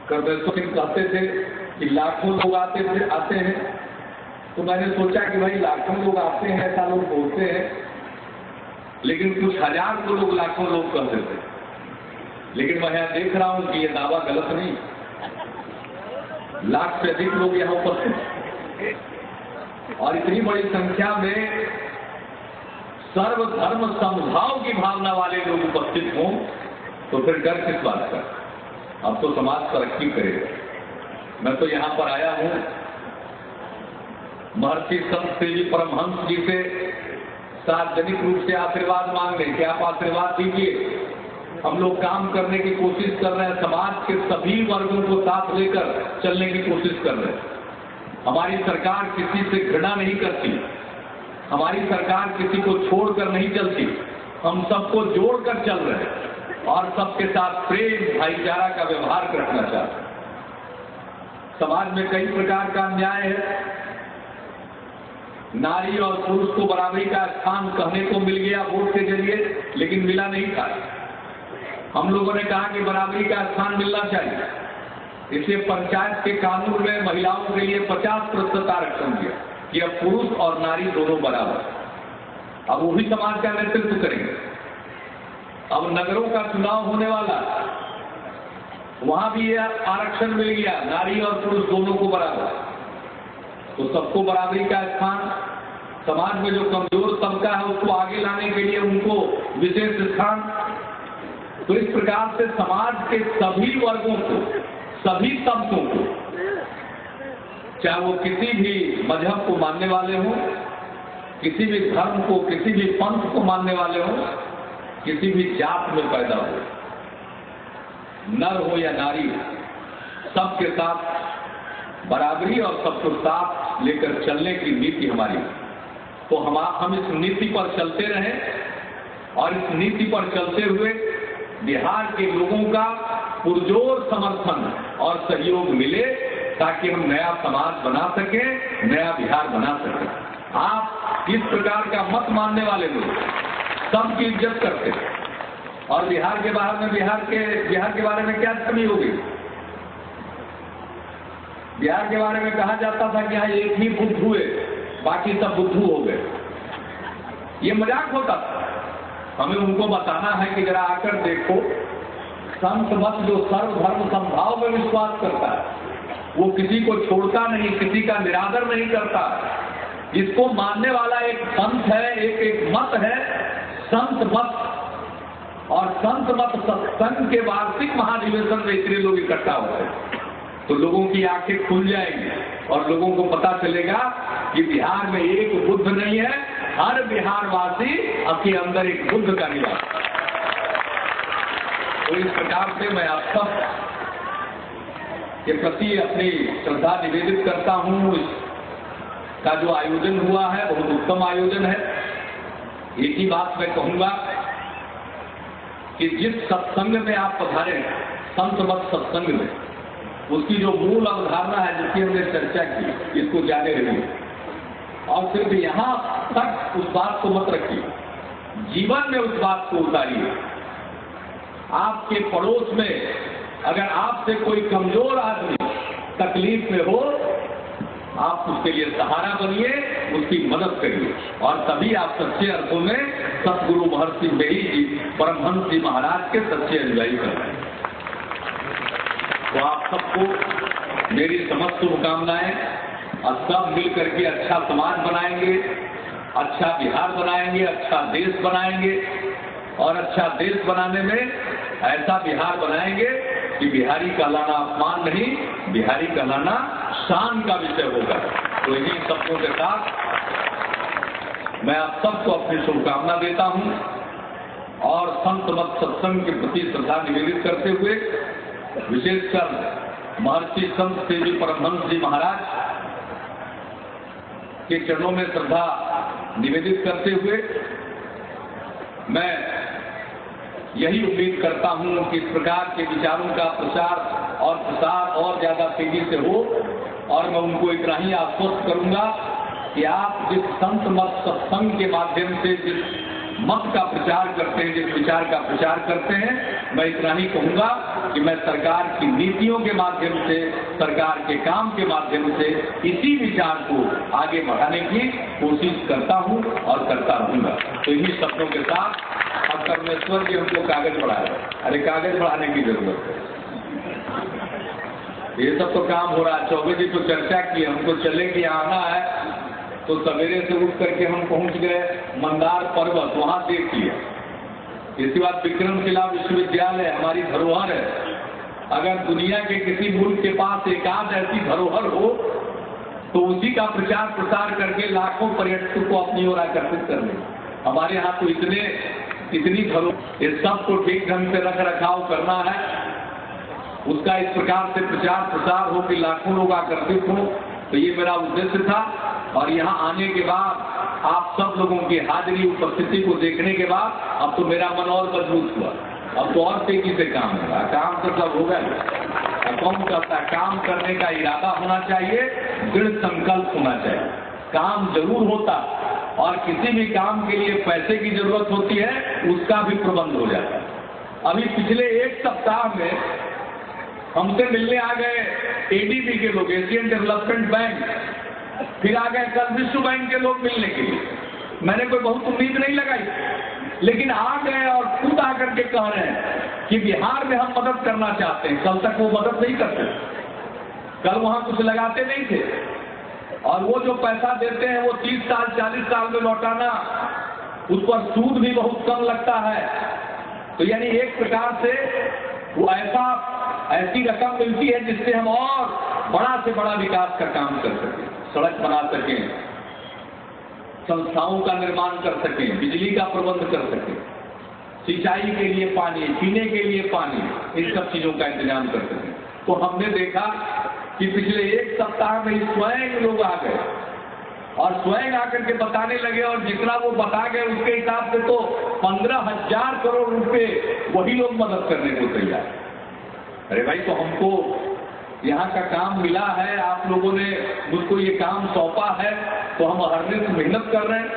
करदेश्वर सिंह कहते थे कि लाखों लोग आते हैं, तो मैंने सोचा कि भाई लाखों लोग आते हैं, ऐसा लोग बोलते हैं, लेकिन कुछ हजार को लोग लाखों लोग कहते थे। लेकिन मैं यहाँ देख रहा हूँ कि ये दावा गलत नहीं, लाख से अधिक लोग यहाँ उपस्थित, और इतनी बड़ी संख्या में सर्वधर्म समभाव की भावना वाले लोग उपस्थित हों तो फिर डर किस बात का? अब तो समाज तरक्की करेगा। मैं तो यहाँ पर आया हूँ महर्षि संत सेवी परमहंस जी से सार्वजनिक रूप से आशीर्वाद मांगने कि आप आशीर्वाद दीजिए। हम लोग काम करने की कोशिश कर रहे हैं, समाज के सभी वर्गों को साथ लेकर चलने की कोशिश कर रहे हैं। हमारी सरकार किसी से घृणा नहीं करती, हमारी सरकार किसी को छोड़कर नहीं चलती, हम सबको जोड़कर चल रहे हैं और सबके साथ प्रेम भाईचारा का व्यवहार करना चाहते हैं। समाज में कई प्रकार का अन्याय है। नारी और पुरुष को बराबरी का स्थान कहने को मिल गया वोट के जरिए, लेकिन मिला नहीं था। हम लोगों ने कहा कि बराबरी का स्थान मिलना चाहिए, इसलिए पंचायत के कानून में महिलाओं के लिए 50% आरक्षण दिया कि अब पुरुष और नारी दोनों बराबर। अब वही समाज का नेतृत्व करेंगे। अब नगरों का चुनाव होने वाला, वहां भी यह आरक्षण मिल गया, नारी और पुरुष दोनों को बराबर। तो सबको बराबरी का स्थान, समाज में जो कमजोर तबका है उसको आगे लाने के लिए उनको विशेष स्थान। तो इस प्रकार से समाज के सभी वर्गों को, सभी तबकों को, चाहे वो किसी भी मजहब को मानने वाले हों, किसी भी धर्म को, किसी भी पंथ को मानने वाले हों, किसी भी जात में पैदा हो, नर हो या नारी, सबके साथ बराबरी और सबको साथ लेकर चलने की नीति हमारी। तो हम इस नीति पर चलते रहें और इस नीति पर चलते हुए बिहार के लोगों का पुरजोर समर्थन और सहयोग मिले ताकि हम नया समाज बना सके, नया बिहार बना सके। आप इस प्रकार का मत मानने वाले लोग सबकी इज्जत करते हैं और बिहार के बाहर में बिहार के बारे में क्या कमी होगी? बिहार के बारे में कहा जाता था कि यहाँ एक ही बुद्ध हुए, बाकी सब बुद्धू हो गए। ये मजाक होता था। हमें उनको बताना है कि जरा आकर देखो, संत मत जो सर्वधर्म समभाव में विश्वास करता है, वो किसी को छोड़ता नहीं, किसी का निरादर नहीं करता। इसको मानने वाला एक पंथ है, एक मत है, संत मत। और संत मत सत्संग के वार्षिक महाधिवेशन में इतने लोग इकट्ठा होते हैं तो लोगों की आंखें खुल जाएंगी और लोगों को पता चलेगा कि बिहार में एक बुद्ध नहीं है, हर बिहारवासी के अंदर एक बुद्ध का निवास। तो इस प्रकार से मैं आप सब के प्रति अपनी श्रद्धा निवेदित करता हूँ। इसका जो आयोजन हुआ है बहुत उत्तम आयोजन है। एक ही बात मैं कहूँगा कि जिस सत्संग में आप पधारे, संत मत सत्संग में, उसकी जो मूल अवधारणा है जिसकी हमने चर्चा की, इसको जाने रहिए। और सिर्फ यहाँ तक उस बात को मत रखिए, जीवन में उस बात को उतारिए। आपके पड़ोस में अगर आपसे कोई कमजोर आदमी तकलीफ में हो, आप उसके लिए सहारा बनिए, उसकी मदद करिए, और तभी आप सच्चे अर्थों में सतगुरु महर्षि मेरी जी परमहंस जी महाराज के सच्चे अनुयायी कर रहे हैं। तो आप सबको मेरी समस्त शुभकामनाएं, और सब मिल करके अच्छा समाज बनाएंगे, अच्छा बिहार बनाएंगे, अच्छा देश बनाएंगे, और अच्छा देश बनाने में ऐसा बिहार बनाएंगे कि बिहारी कहलाना अपमान नहीं, बिहारी कहलाना शान का विषय होगा। तो इन्हीं सपनों के साथ मैं आप सबको अपनी शुभकामना देता हूं, और संत मत सत्संग के प्रति श्रद्धा निवेदित करते हुए, विशेषकर महर्षि संत सेवी परमहंस जी महाराज के चरणों में श्रद्धा निवेदित करते हुए, मैं यही उम्मीद करता हूं कि इस प्रकार के विचारों का प्रचार और प्रसार और ज्यादा तेजी से हो, और मैं उनको इतना ही आश्वस्त करूंगा कि आप जिस संत मत सत्संग के माध्यम से जिस मत का प्रचार करते हैं, जिस विचार का प्रचार करते हैं, मैं इतना ही कहूंगा कि मैं सरकार की नीतियों के माध्यम से, सरकार के काम के माध्यम से इसी विचार को आगे बढ़ाने की कोशिश करता हूं और करता रहूंगा। तो इन्हीं शब्दों के साथ अब परमेश्वर जी हमको कागज बढ़ाए। अरे कागज बढ़ाने की जरूरत है, ये सब तो काम हो रहा है। चौबे जी तो चर्चा की, हमको चले कि आना है, तो सवेरे से उठ करके हम पहुंच गए मंदार पर्वत, वहां देख लिया। इसी बात विक्रमशिला विश्वविद्यालय हमारी धरोहर है। अगर दुनिया के किसी मुल्क के पास एकाध ऐसी धरोहर हो तो उसी का प्रचार प्रसार करके लाखों पर्यटकों को अपनी ओर आकर्षित कर ले। हमारे यहाँ तो इतनी धरोहर, इस सब को ठीक ढंग से रख रखाव करना है, उसका इस प्रकार से प्रचार प्रसार हो कि लाखों लोग आकर्षित हो। तो ये मेरा उद्देश्य था, और यहाँ आने के बाद आप सब लोगों की हाजिरी उपस्थिति को देखने के बाद अब तो मेरा मन और मजबूत हुआ। अब तो और तेजी से काम होगा, काम तो सब होगा। कौन करता है? काम करने का इरादा होना चाहिए, दृढ़ संकल्प होना चाहिए। काम जरूर होता, और किसी भी काम के लिए पैसे की जरूरत होती है, उसका भी प्रबंध हो जाता है। अभी पिछले एक सप्ताह में हमसे मिलने आ गए एडीबी के लोग, एशियन डेवलपमेंट बैंक, फिर आ गए कल विश्व बैंक के लोग मिलने के लिए। मैंने कोई बहुत उम्मीद नहीं लगाई, लेकिन आ गए और खुद आकर के कह रहे हैं कि बिहार में हम मदद करना चाहते हैं। कल तक वो मदद नहीं करते, कल वहां कुछ लगाते नहीं थे, और वो जो पैसा देते हैं वो 30 साल 40 साल में लौटाना, उस पर सूद भी बहुत कम लगता है। तो यानी एक प्रकार से वो ऐसी रकम मिलती है जिससे हम और बड़ा से बड़ा विकास का काम कर सकें, सड़क बना सकें, संस्थाओं का निर्माण कर सकें, बिजली का प्रबंध कर सकें, सिंचाई के लिए पानी, पीने के लिए पानी, इन सब चीजों का इंतजाम कर सकें। तो हमने देखा कि पिछले एक सप्ताह में स्वयं लोग आ गए और स्वयं आकर के बताने लगे, और जितना वो बता गए उसके हिसाब से तो 15,000 करोड़ रुपए वही लोग मदद करने को तैयार। अरे भाई, तो हमको यहाँ का काम मिला है, आप लोगों ने मुझको ये काम सौंपा है, तो हम हर दिन मेहनत कर रहे हैं,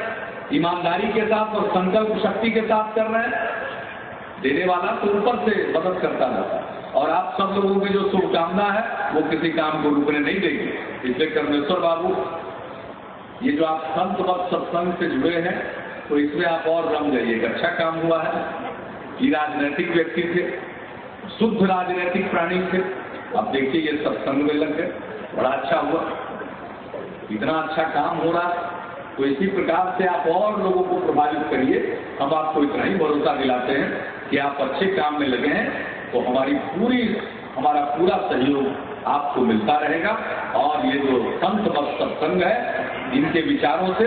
ईमानदारी के साथ और संकल्प शक्ति के साथ कर रहे हैं। देने वाला तो ऊपर से मदद करता रहता है, और आप सब लोगों की जो शुभकामना है वो किसी काम को रुकने नहीं देगी। इसलिए कर्मेश्वर बाबू, ये जो आप संत वक्त सत्संग से जुड़े हैं, तो इसमें आप और रम जाइए। एक अच्छा काम हुआ है। ये राजनैतिक व्यक्ति थे, शुद्ध राजनैतिक प्राणी थे, अब देखिए ये सत्संग में लग गए, बड़ा अच्छा हुआ। इतना अच्छा काम हो रहा है, तो इसी प्रकार से आप और लोगों को प्रभावित करिए। हम आपको इतना ही भरोसा दिलाते हैं कि आप अच्छे काम में लगे हैं, तो हमारा पूरा सहयोग आपको मिलता रहेगा। और ये जो संत मत सत्संग है, इनके विचारों से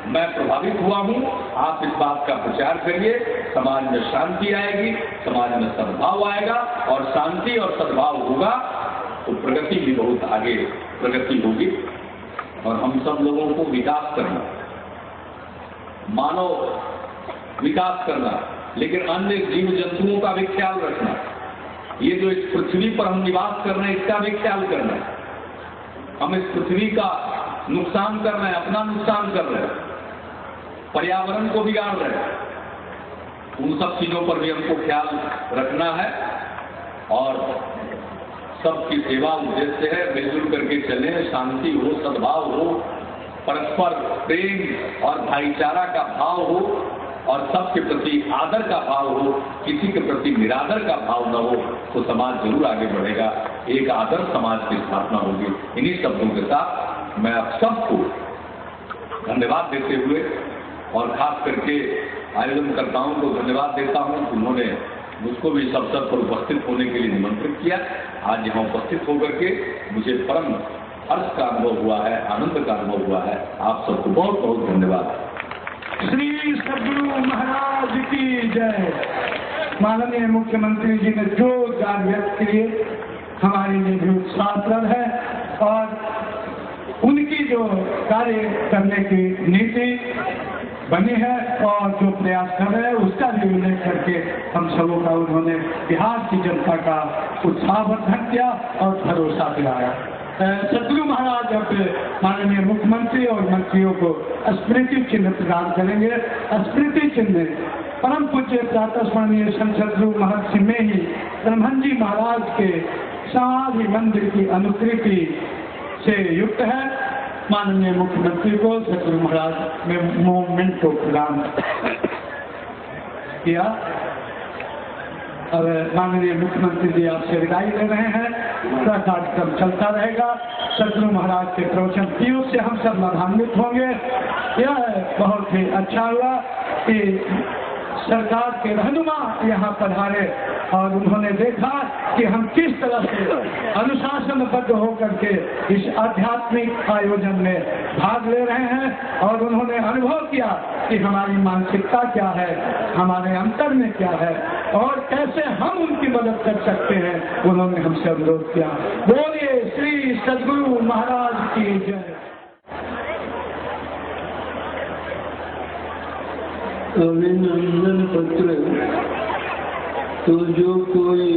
मैं प्रभावित हुआ हूँ। आप इस बात का प्रचार करिए, समाज में शांति आएगी, समाज में सद्भाव आएगा, और शांति और सद्भाव होगा तो प्रगति भी बहुत आगे प्रगति होगी। और हम सब लोगों को विकास करना, मानव विकास करना, लेकिन अन्य जीव जंतुओं का भी ख्याल रखना। ये जो इस पृथ्वी पर हम निवास कर रहे हैं, इसका भी ख्याल करना। हम इस पृथ्वी का नुकसान कर रहे हैं, अपना नुकसान कर रहे हैं, पर्यावरण को बिगाड़ रहे हैं। उन सब चीजों पर भी हमको ख्याल रखना है और सबकी सेवा उद्देश्य है। मिलजुल करके चलें, शांति हो, सद्भाव हो, परस्पर प्रेम और भाईचारा का भाव हो और सबके प्रति आदर का भाव हो, किसी के प्रति निरादर का भाव न हो, तो समाज जरूर आगे बढ़ेगा, एक आदर्श समाज की स्थापना होगी। इन्हीं शब्दों के साथ मैं आप सबको धन्यवाद देते हुए और खास करके आयोजनकर्ताओं को धन्यवाद देता हूं कि उन्होंने मुझको भी इस अवसर पर उपस्थित होने के लिए निमंत्रित किया। आज यहाँ उपस्थित होकर के मुझे परम हर्ष का अनुभव हुआ है, आनंद का अनुभव हुआ है। आप सबको बहुत बहुत धन्यवाद। श्री सद्गुरु महाराज की जय। माननीय मुख्यमंत्री जी ने जो ज्ञान व्यक्त किए हमारे लिए भी उत्साहप्रद है और उनकी जो कार्य करने की नीति बनी है और जो प्रयास कर रहे हैं उसका भी उल्लेख करके हम सबों का उन्होंने बिहार की जनता का उत्साहवर्धन किया और भरोसा दिलाया। सद्गुरु महाराज अब माननीय मुख्यमंत्री और मंत्रियों को स्मृति चिन्ह प्रदान करेंगे। स्मृति चिन्ह परम पूज्य प्रातस्मरणीय संत सद्गुरु महर्षि में ही ब्रह्मन जी महाराज के समाधि मंदिर की अनुकृति से युक्त है। माननीय मुख्यमंत्री को सद्गुरु महाराज ने मोमेंट को प्रदान किया। अब माननीय मुख्यमंत्री जी आपसे विदाई ले रहे हैं। पूरा कार्यक्रम चलता रहेगा। सद्गुरु महाराज के प्रवचन पीयूष से हम सब लाभान्वित होंगे। यह बहुत ही अच्छा हुआ कि सरकार के रहनुमा यहाँ पधारे और उन्होंने देखा कि हम किस तरह से अनुशासनबद्ध होकर के इस आध्यात्मिक आयोजन में भाग ले रहे हैं और उन्होंने अनुभव किया कि हमारी मानसिकता क्या है, हमारे अंतर में क्या है और कैसे हम उनकी मदद कर सकते हैं। उन्होंने हमसे अनुरोध किया। बोलिए श्री सद्गुरु महाराज की जय। अभिनंदन पत्र तो जो कोई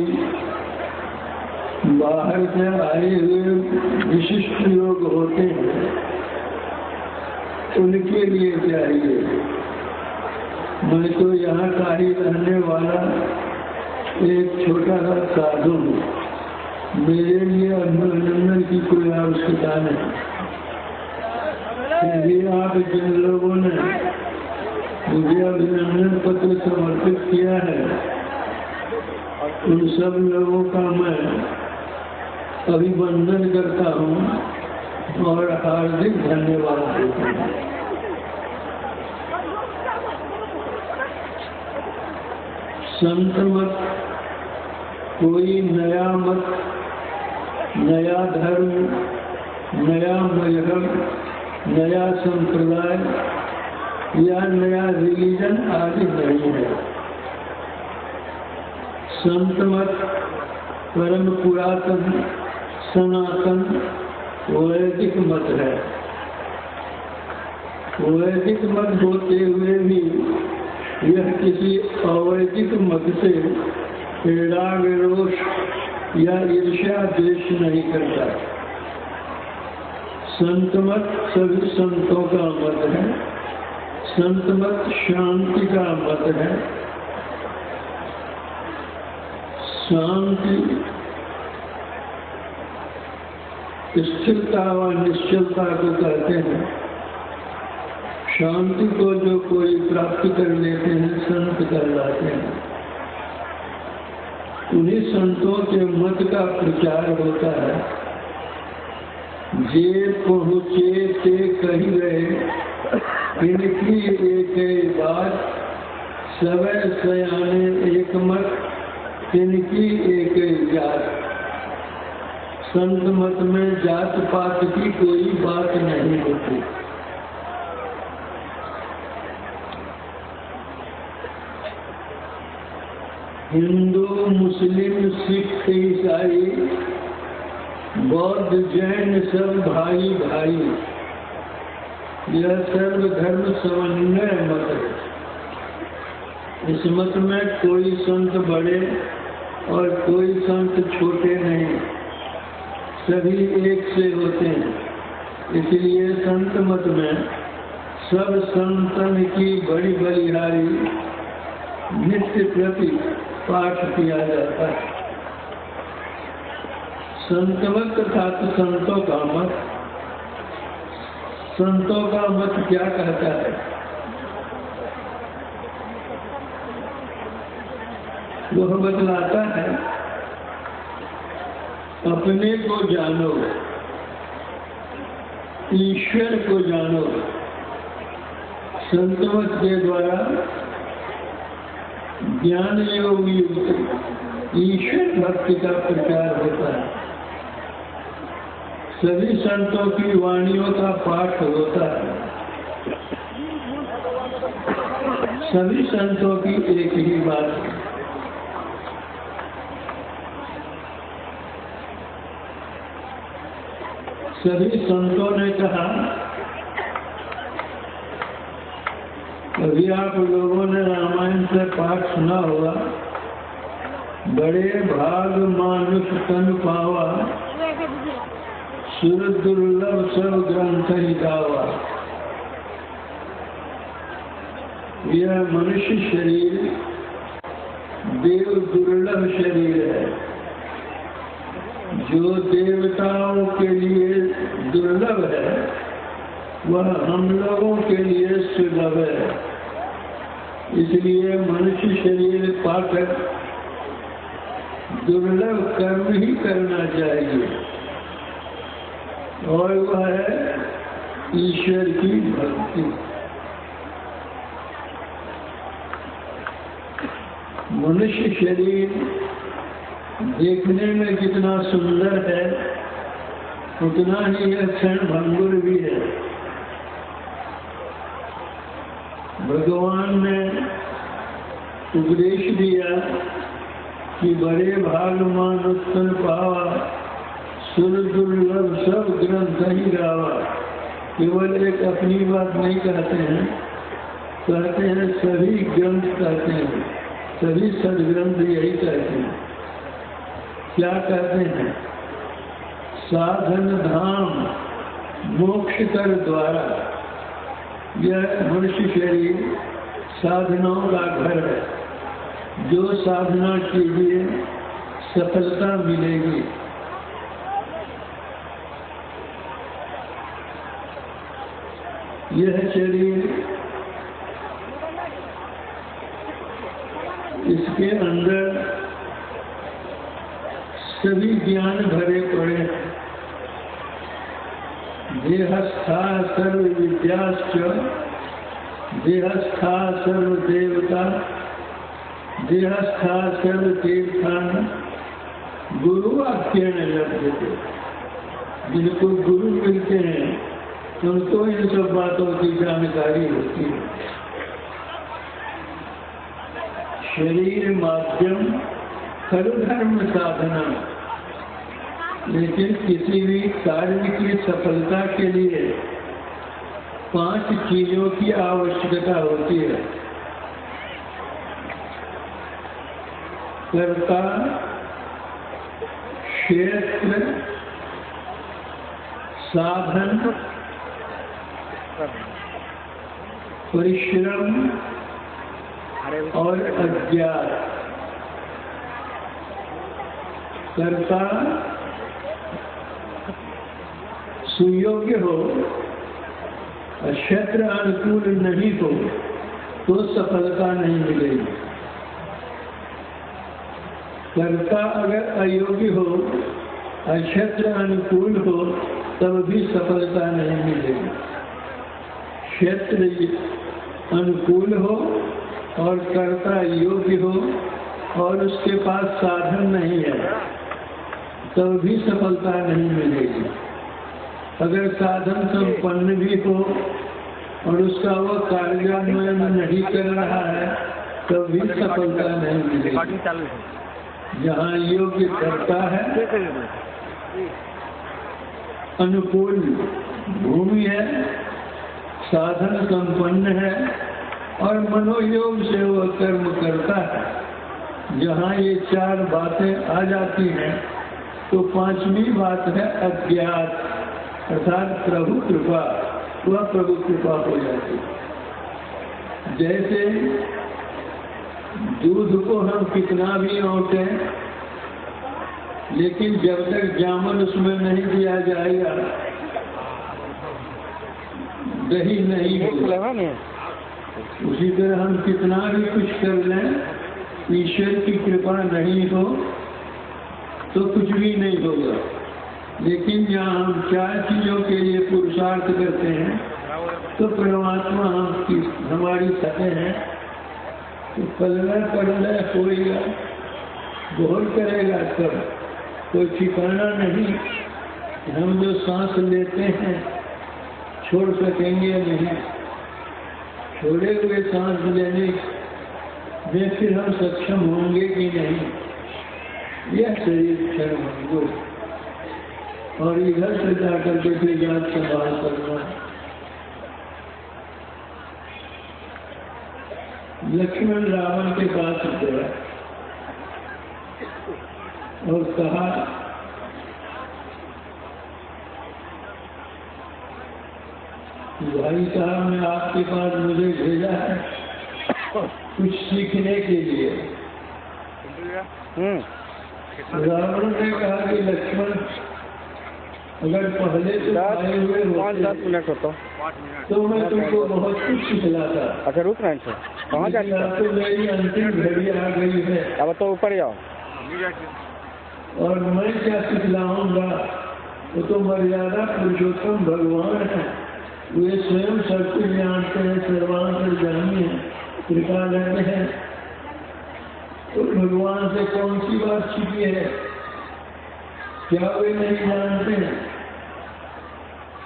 बाहर से आए हुए विशिष्ट लोग होते हैं उनके लिए चाहिए। मैं तो यहाँ का ही रहने वाला एक छोटा सा साधु हूँ। मेरे लिए अभिनंदन की कोई आवश्यकता नहीं। यदि आप जिन लोगों ने मुझे अभिनंदन पत्र समर्पित किया है उन सब लोगों का मैं अभिवंदन करता हूँ और हार्दिक धन्यवाद देता हूँ। संत मत कोई नया मत, नया धर्म, नया मजहब, नया संप्रदाय या नया रिलीजन आदि नहीं है। संत मत परम पुरातन सनातन वैदिक मत है। वैदिक मत होते हुए भी यह किसी अवैदिक मत से राग रोष या ईर्ष्या द्वेष नहीं करता। संत मत सभी संतों का मत है। संत मत शांति का मत है। शांति स्थिरता व निश्चलता को कहते हैं। शांति को जो कोई प्राप्त कर लेते हैं संत कहलाते हैं। उन्हीं संतों के मत का प्रचार होता है। जे पहुँचे ते कही गए इनकी एक बात, सवै सयाने एक मत इनकी एक जात। संत मत में जात पात की कोई बात नहीं होती। हिंदू, मुस्लिम, सिख, ईसाई, बौद्ध, जैन सब भाई भाई। यह सर्वधर्म समन्वय मत है। इस मत में कोई संत बड़े और कोई संत छोटे नहीं, सभी एक से होते हैं। इसलिए संत मत में सब संतन की बड़ी बलिहारी नित्य प्रति पाठ किया जाता है। संतमत अर्थात संतों का मत। संतों का मत क्या कहता है? वह बतलाता है अपने को जानो, ईश्वर को जानो। संतमत के द्वारा ज्ञान योग युक्त ईश्वर भक्ति का प्रचार होता है। सभी संतों की वाणियों का पाठ होता है। सभी संतों की एक ही बात है, सभी संतों ने कहा, अभी आप लोगों ने रामायण से पाठ सुना होगा, बड़े भाग मानुष तन पावा, सुर दुर्लभ सब ग्रंथ ही गावा। यह मनुष्य शरीर देव दुर्लभ शरीर है, जो देवताओं के लिए दुर्लभ है वह हम लोगों के लिए सुलभ है। इसलिए मनुष्य शरीर पाकर दुर्लभ कर्म ही करना चाहिए, और वह है ईश्वर की भक्ति। मनुष्य शरीर देखने में जितना सुंदर है उतना ही यह क्षण भंगुर भी है। भगवान ने उपदेश दिया कि बड़े भाग मानुष तन पावा, सुर दुर्लभ सब ग्रंथ ही गावा। केवल एक अपनी बात नहीं कहते हैं, कहते हैं सभी ग्रंथ कहते हैं, सभी सदग्रंथ यही कहते हैं। क्या कहते हैं? साधन धाम मोक्ष कर द्वारा। यह मनुष्य शरीर साधनाओं का घर है। जो साधना कीजिए सफलता मिलेगी। यह शरीर, इसके अंदर सभी ज्ञान भरे पड़े हैं। देहस्था सर्व विद्याश्च, देहस्था सर्व देवता, देहस्था सर्व तीर्थान, गुरु वाक्येन लभ्यते। जिनको गुरु मिलते हैं उनको इन सब बातों की जानकारी होती है। शरीर माध्यम खलु धर्म साधना, लेकिन किसी भी कार्य की सफलता के लिए 5 चीजों की आवश्यकता होती है। कर्ता, क्षेत्र, साधन, परिश्रम और अज्ञात। कर्ता सुयोग्य हो, क्षेत्र अनुकूल नहीं हो तो सफलता नहीं मिलेगी। कर्ता अगर अयोग्य हो, क्षेत्र अनुकूल हो तब भी सफलता नहीं मिलेगी। क्षेत्र अनुकूल हो और कर्ता योग्य हो और उसके पास साधन नहीं है तब भी सफलता नहीं मिलेगी। अगर साधन संपन्न भी हो और उसका वह कार्यान्वयन नहीं कर रहा है तब भी सफलता नहीं मिलेगी। जहाँ योग्य करता है, अनुकूल भूमि है, साधन संपन्न है और मनोयोग से वह कर्म करता है। जहाँ ये 4 बातें आ जाती हैं तो 5वीं बात है अज्ञात। अर्थात प्रभु कृपा, वह प्रभु कृपा हो जाती। जैसे दूध को हम कितना भी औंटे, लेकिन जब तक जामन उसमें नहीं दिया जाएगा दही नहीं होगा। उसी तरह हम कितना भी कुछ कर लें, ईश्वर की कृपा नहीं हो तो कुछ भी नहीं होगा। लेकिन जहाँ हम 4 चीजों के लिए पुरुषार्थ करते हैं तो परमात्मा हमारी सतह है, तो पलना होएगा, बहुत करेगा सब, कोई ठिकाना नहीं। हम जो सांस लेते हैं छोड़ सकेंगे नहीं, छोड़े हुए सांस लेने में फिर हम सक्षम होंगे कि नहीं, यह शरीर क्षण होंगे। और इधर से जाकर के फिर जात संभाल करना। लक्ष्मण रावण के पास गया और कहा, भाई साहब ने आपके पास मुझे भेजा है कुछ सीखने के लिए। रावण ने कहा कि लक्ष्मण, अगर पहले तो आए हुए होते तो मैं तुमको बहुत कुछ सिखलाता। अच्छा रुक रहे हैं, कहाँ जा रहे तो मेरी अंतिम घड़ी आ गई है, अब तो ऊपर जाओ। और मैं क्या सिखलाऊंगा, वो तो मर्यादा पुरुषोत्तम भगवान है, वे स्वयं सब कुछ जानते हैं, सर्वांतर्यामी है, त्रिकालज्ञ है। तो भगवान से कौन सी बात छिपी है, क्या वे नहीं जानते हैं?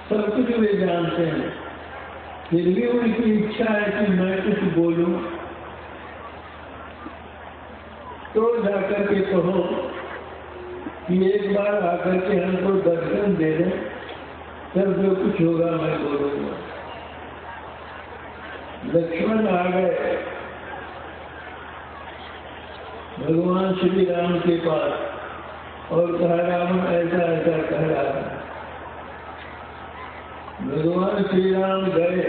सब कुछ वे जानते हैं, फिर भी उनकी इच्छा है कि मैं कुछ बोलूं। तो जाकर के कहो कि एक बार आकर के हमको दर्शन दे दें, तब जो कुछ होगा मैं बोलूंगा। लक्ष्मण आ गए भगवान श्री राम के पास और कहा, राम ऐसा ऐसा कह रहा है। भगवान श्री राम गए,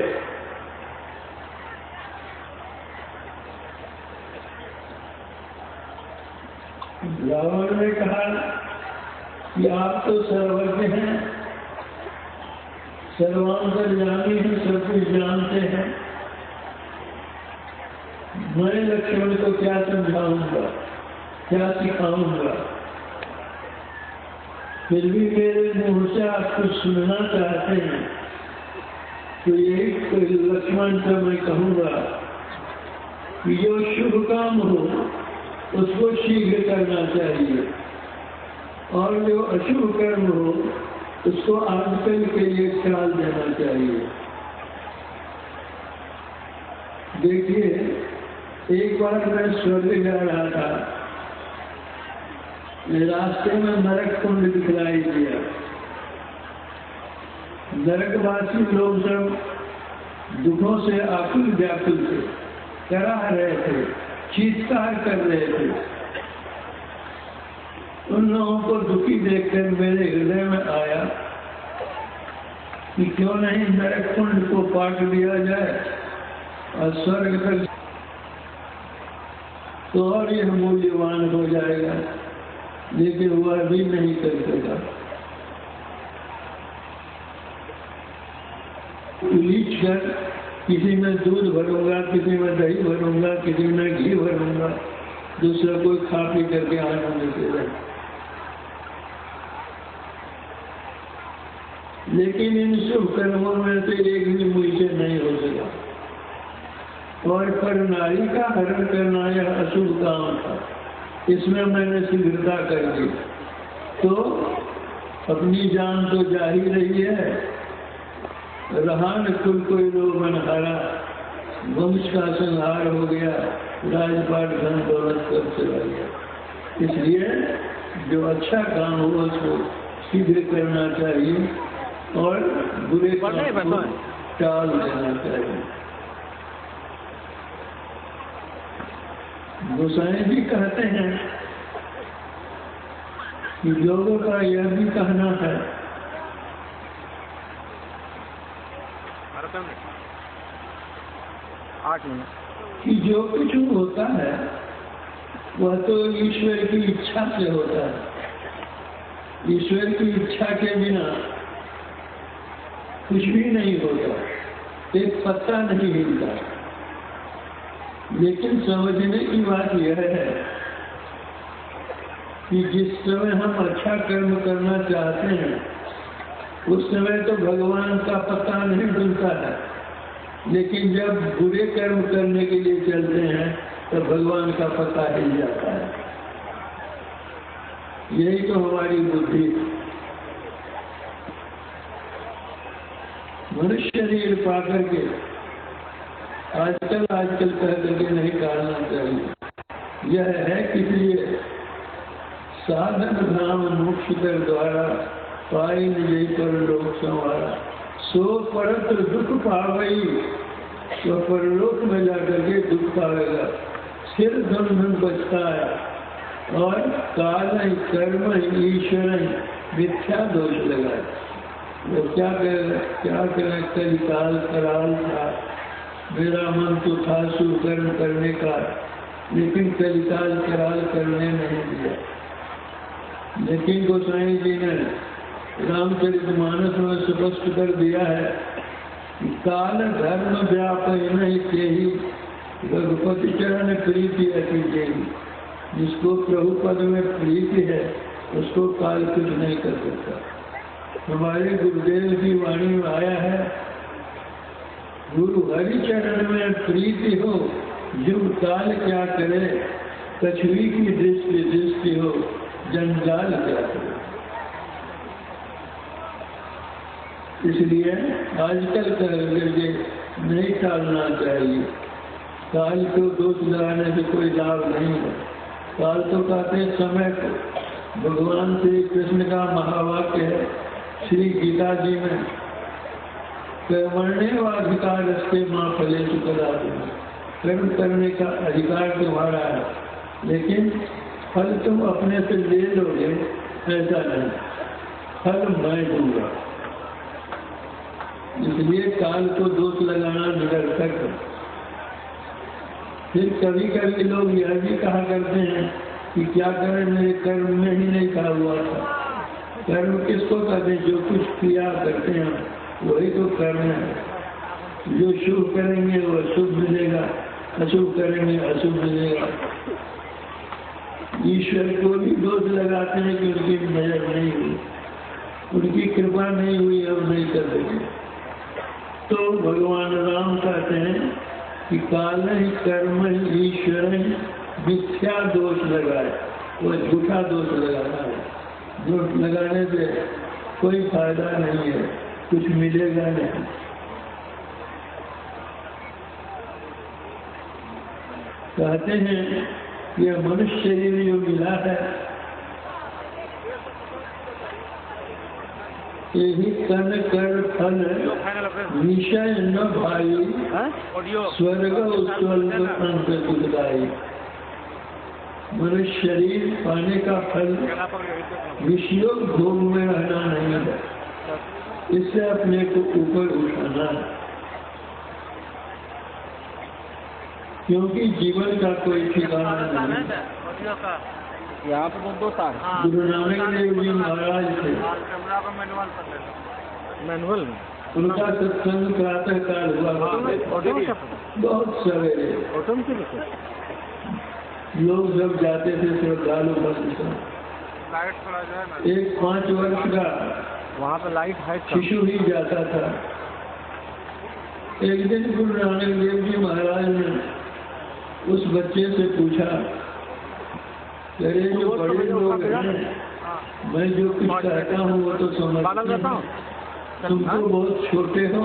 रावण ने कहा कि आप तो सर्वज्ञ हैं, सर्वांतर्यामी हैं, सब कुछ जानते हैं, मैं लक्ष्मण को क्या समझाऊंगा, क्या सिखाऊंगा? फिर भी मेरे मुंह से आप कुछ सुनना चाहते हैं तो यही लक्ष्मण से मैं कहूंगा कि जो शुभ काम हो उसको शीघ्र करना चाहिए, और जो अशुभ कर्म हो उसको आजकल के लिए टाल देना चाहिए। देखिए, एक बार मैं स्वर्ग जा रहा था, रास्ते में नरक कुंड दिखलाई दिया। नरकवासी लोग सब दुखों से आकुल व्याकुल थे, कराह रहे थे, चीत्कार कर रहे थे। उन लोगों को दुखी देखकर मेरे हृदय में आया कि क्यों नहीं नरक कुंड को पाट दिया जाए और स्वर्ग तक, तो और यह मूल्यवान हो जाएगा। लेकिन वह भी नहीं कर सका। उलीच कर किसी में दूध भरूंगा, किसी में दही भरूंगा, किसी में घी भरूंगा, दूसरा कोई खा पी करके आनंद से रहे। लेकिन इन शुभ कर्मों में से एक भी मुझसे नहीं हो सका, और पर नारी का हरण करना यह अशुभ काम था, इसमें मैंने शीघ्रता कर दी। तो अपनी जान तो जा ही रही है, रहा न कुल कोई लोग मनहारा, वंश का संहार हो गया, राजपाट धन दौलत कर चला गया। इसलिए जो अच्छा काम हो उसको शीघ्र करना चाहिए और बुरे काम को टाल देना चाहिए। गोसाई जी कहते हैं कि लोगों का यह भी कहना है 8 मिनट। कि जो कुछ होता है वह तो ईश्वर की इच्छा से होता है। ईश्वर की इच्छा के बिना कुछ भी नहीं होता, एक पत्ता नहीं हिलता। लेकिन समझने की बात यह है कि जिस समय हम अच्छा कर्म करना चाहते हैं उस समय तो भगवान का पता नहीं हिलता है, लेकिन जब बुरे कर्म करने के लिए चलते हैं तो भगवान का पता हिल जाता है। यही तो हमारी बुद्धि। मनुष्य शरीर पा करके आजकल कह करके नहीं टालना चाहिए। यह है कि लिए साधन धाम मोक्ष कर द्वारा पाई निजई पर लोक संवारा। सो परत दुख पावई, तो परलोक में जाकर के दुख पावेगा। सिर धन धन बचता है और काल कर्म ईश्वर मिथ्या दोष लगाए। वो क्या करें कल काल कराल था, मेरा मन तो था सुकर्म करने का, लेकिन कलिकाल कराल करने नहीं दिया। लेकिन गोसाई जी ने रामचरितमानस में स्पष्ट कर दिया है कि काल धर्म व्यापक नहीं के ही रघुपति चरण प्रीति अति देवी। जिसको प्रभु पद में प्रीति है उसको काल कुछ नहीं कर सकता। हमारे गुरुदेव की वाणी में आया है, गुरु हरि चरण में प्रीति हो, युग काल क्या करे, कछुई की दृष्टि हो, जंजाल क्या करे। इसलिए आजकल करके नहीं टालना चाहिए। काल को दोष लगाने से कोई लाभ नहीं है। काल तो कहते समय को। भगवान श्री कृष्ण का महावाक्य है श्री गीता जी में, कर्मण्य अधिकार रस्ते माँ फले सुखदा। कर्म करने का अधिकार तुम्हारा है, लेकिन फल तुम अपने से ले लोगे ऐसा नहीं, फल मैं दूंगा। इसलिए काल को दोष लगाना निरर्थक है। फिर कभी कभी लोग यह भी कहा करते हैं कि क्या करें, मेरे कर्म में ही नहीं कहा हुआ था। कर्म किसको कहते हैं? जो कुछ क्रिया करते हैं वही तो कर्म है। जो शुभ करेंगे वो शुभ मिलेगा, अशुभ करेंगे अशुभ मिलेगा। ईश्वर को भी दोष लगाते हैं कि उनकी नजर नहीं हुई, उनकी कृपा नहीं हुई, अब नहीं कर सके। तो भगवान राम कहते हैं कि काल ही कर्म ही ईश्वर मिथ्या दोष लगाए। वो झूठा दोष लगाना है। दोष लगाने से कोई फायदा नहीं है, कुछ मिलेगा नहीं। कहते हैं यह मनुष्य शरीर जो मिला है यही तन कर फल विषय न भाई, स्वर्ग उत्स्वर्ग अंत सुखदाई। मनुष्य शरीर पाने का फल विषयों भोग में रहना नहीं है, इससे अपने को ऊपर उठाना है। क्योंकि जीवन का कोई ठिकाना नहीं। यहाँ पे 2 साल गुरु नानक देव जी महाराज थे, मैनुअल उनका सत्संग प्रातः काल हुआ, बहुत सवेरे। लोग जब जाते थे श्रद्धालु भक्त, एक 5 वर्ष का वहाँ पे लाइट है, शिशु ही जाता था। एक दिन गुरु नानक देव जी महाराज ने उस बच्चे से पूछा, अरे जो बड़े लोग हैं, मैं जो कुछ कहता हूँ वो तो समझता हूँ, तुम तो बहुत छोटे हो,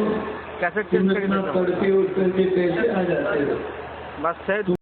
तुम इतना पढ़ के उठ करके कैसे आ जाते हो? बस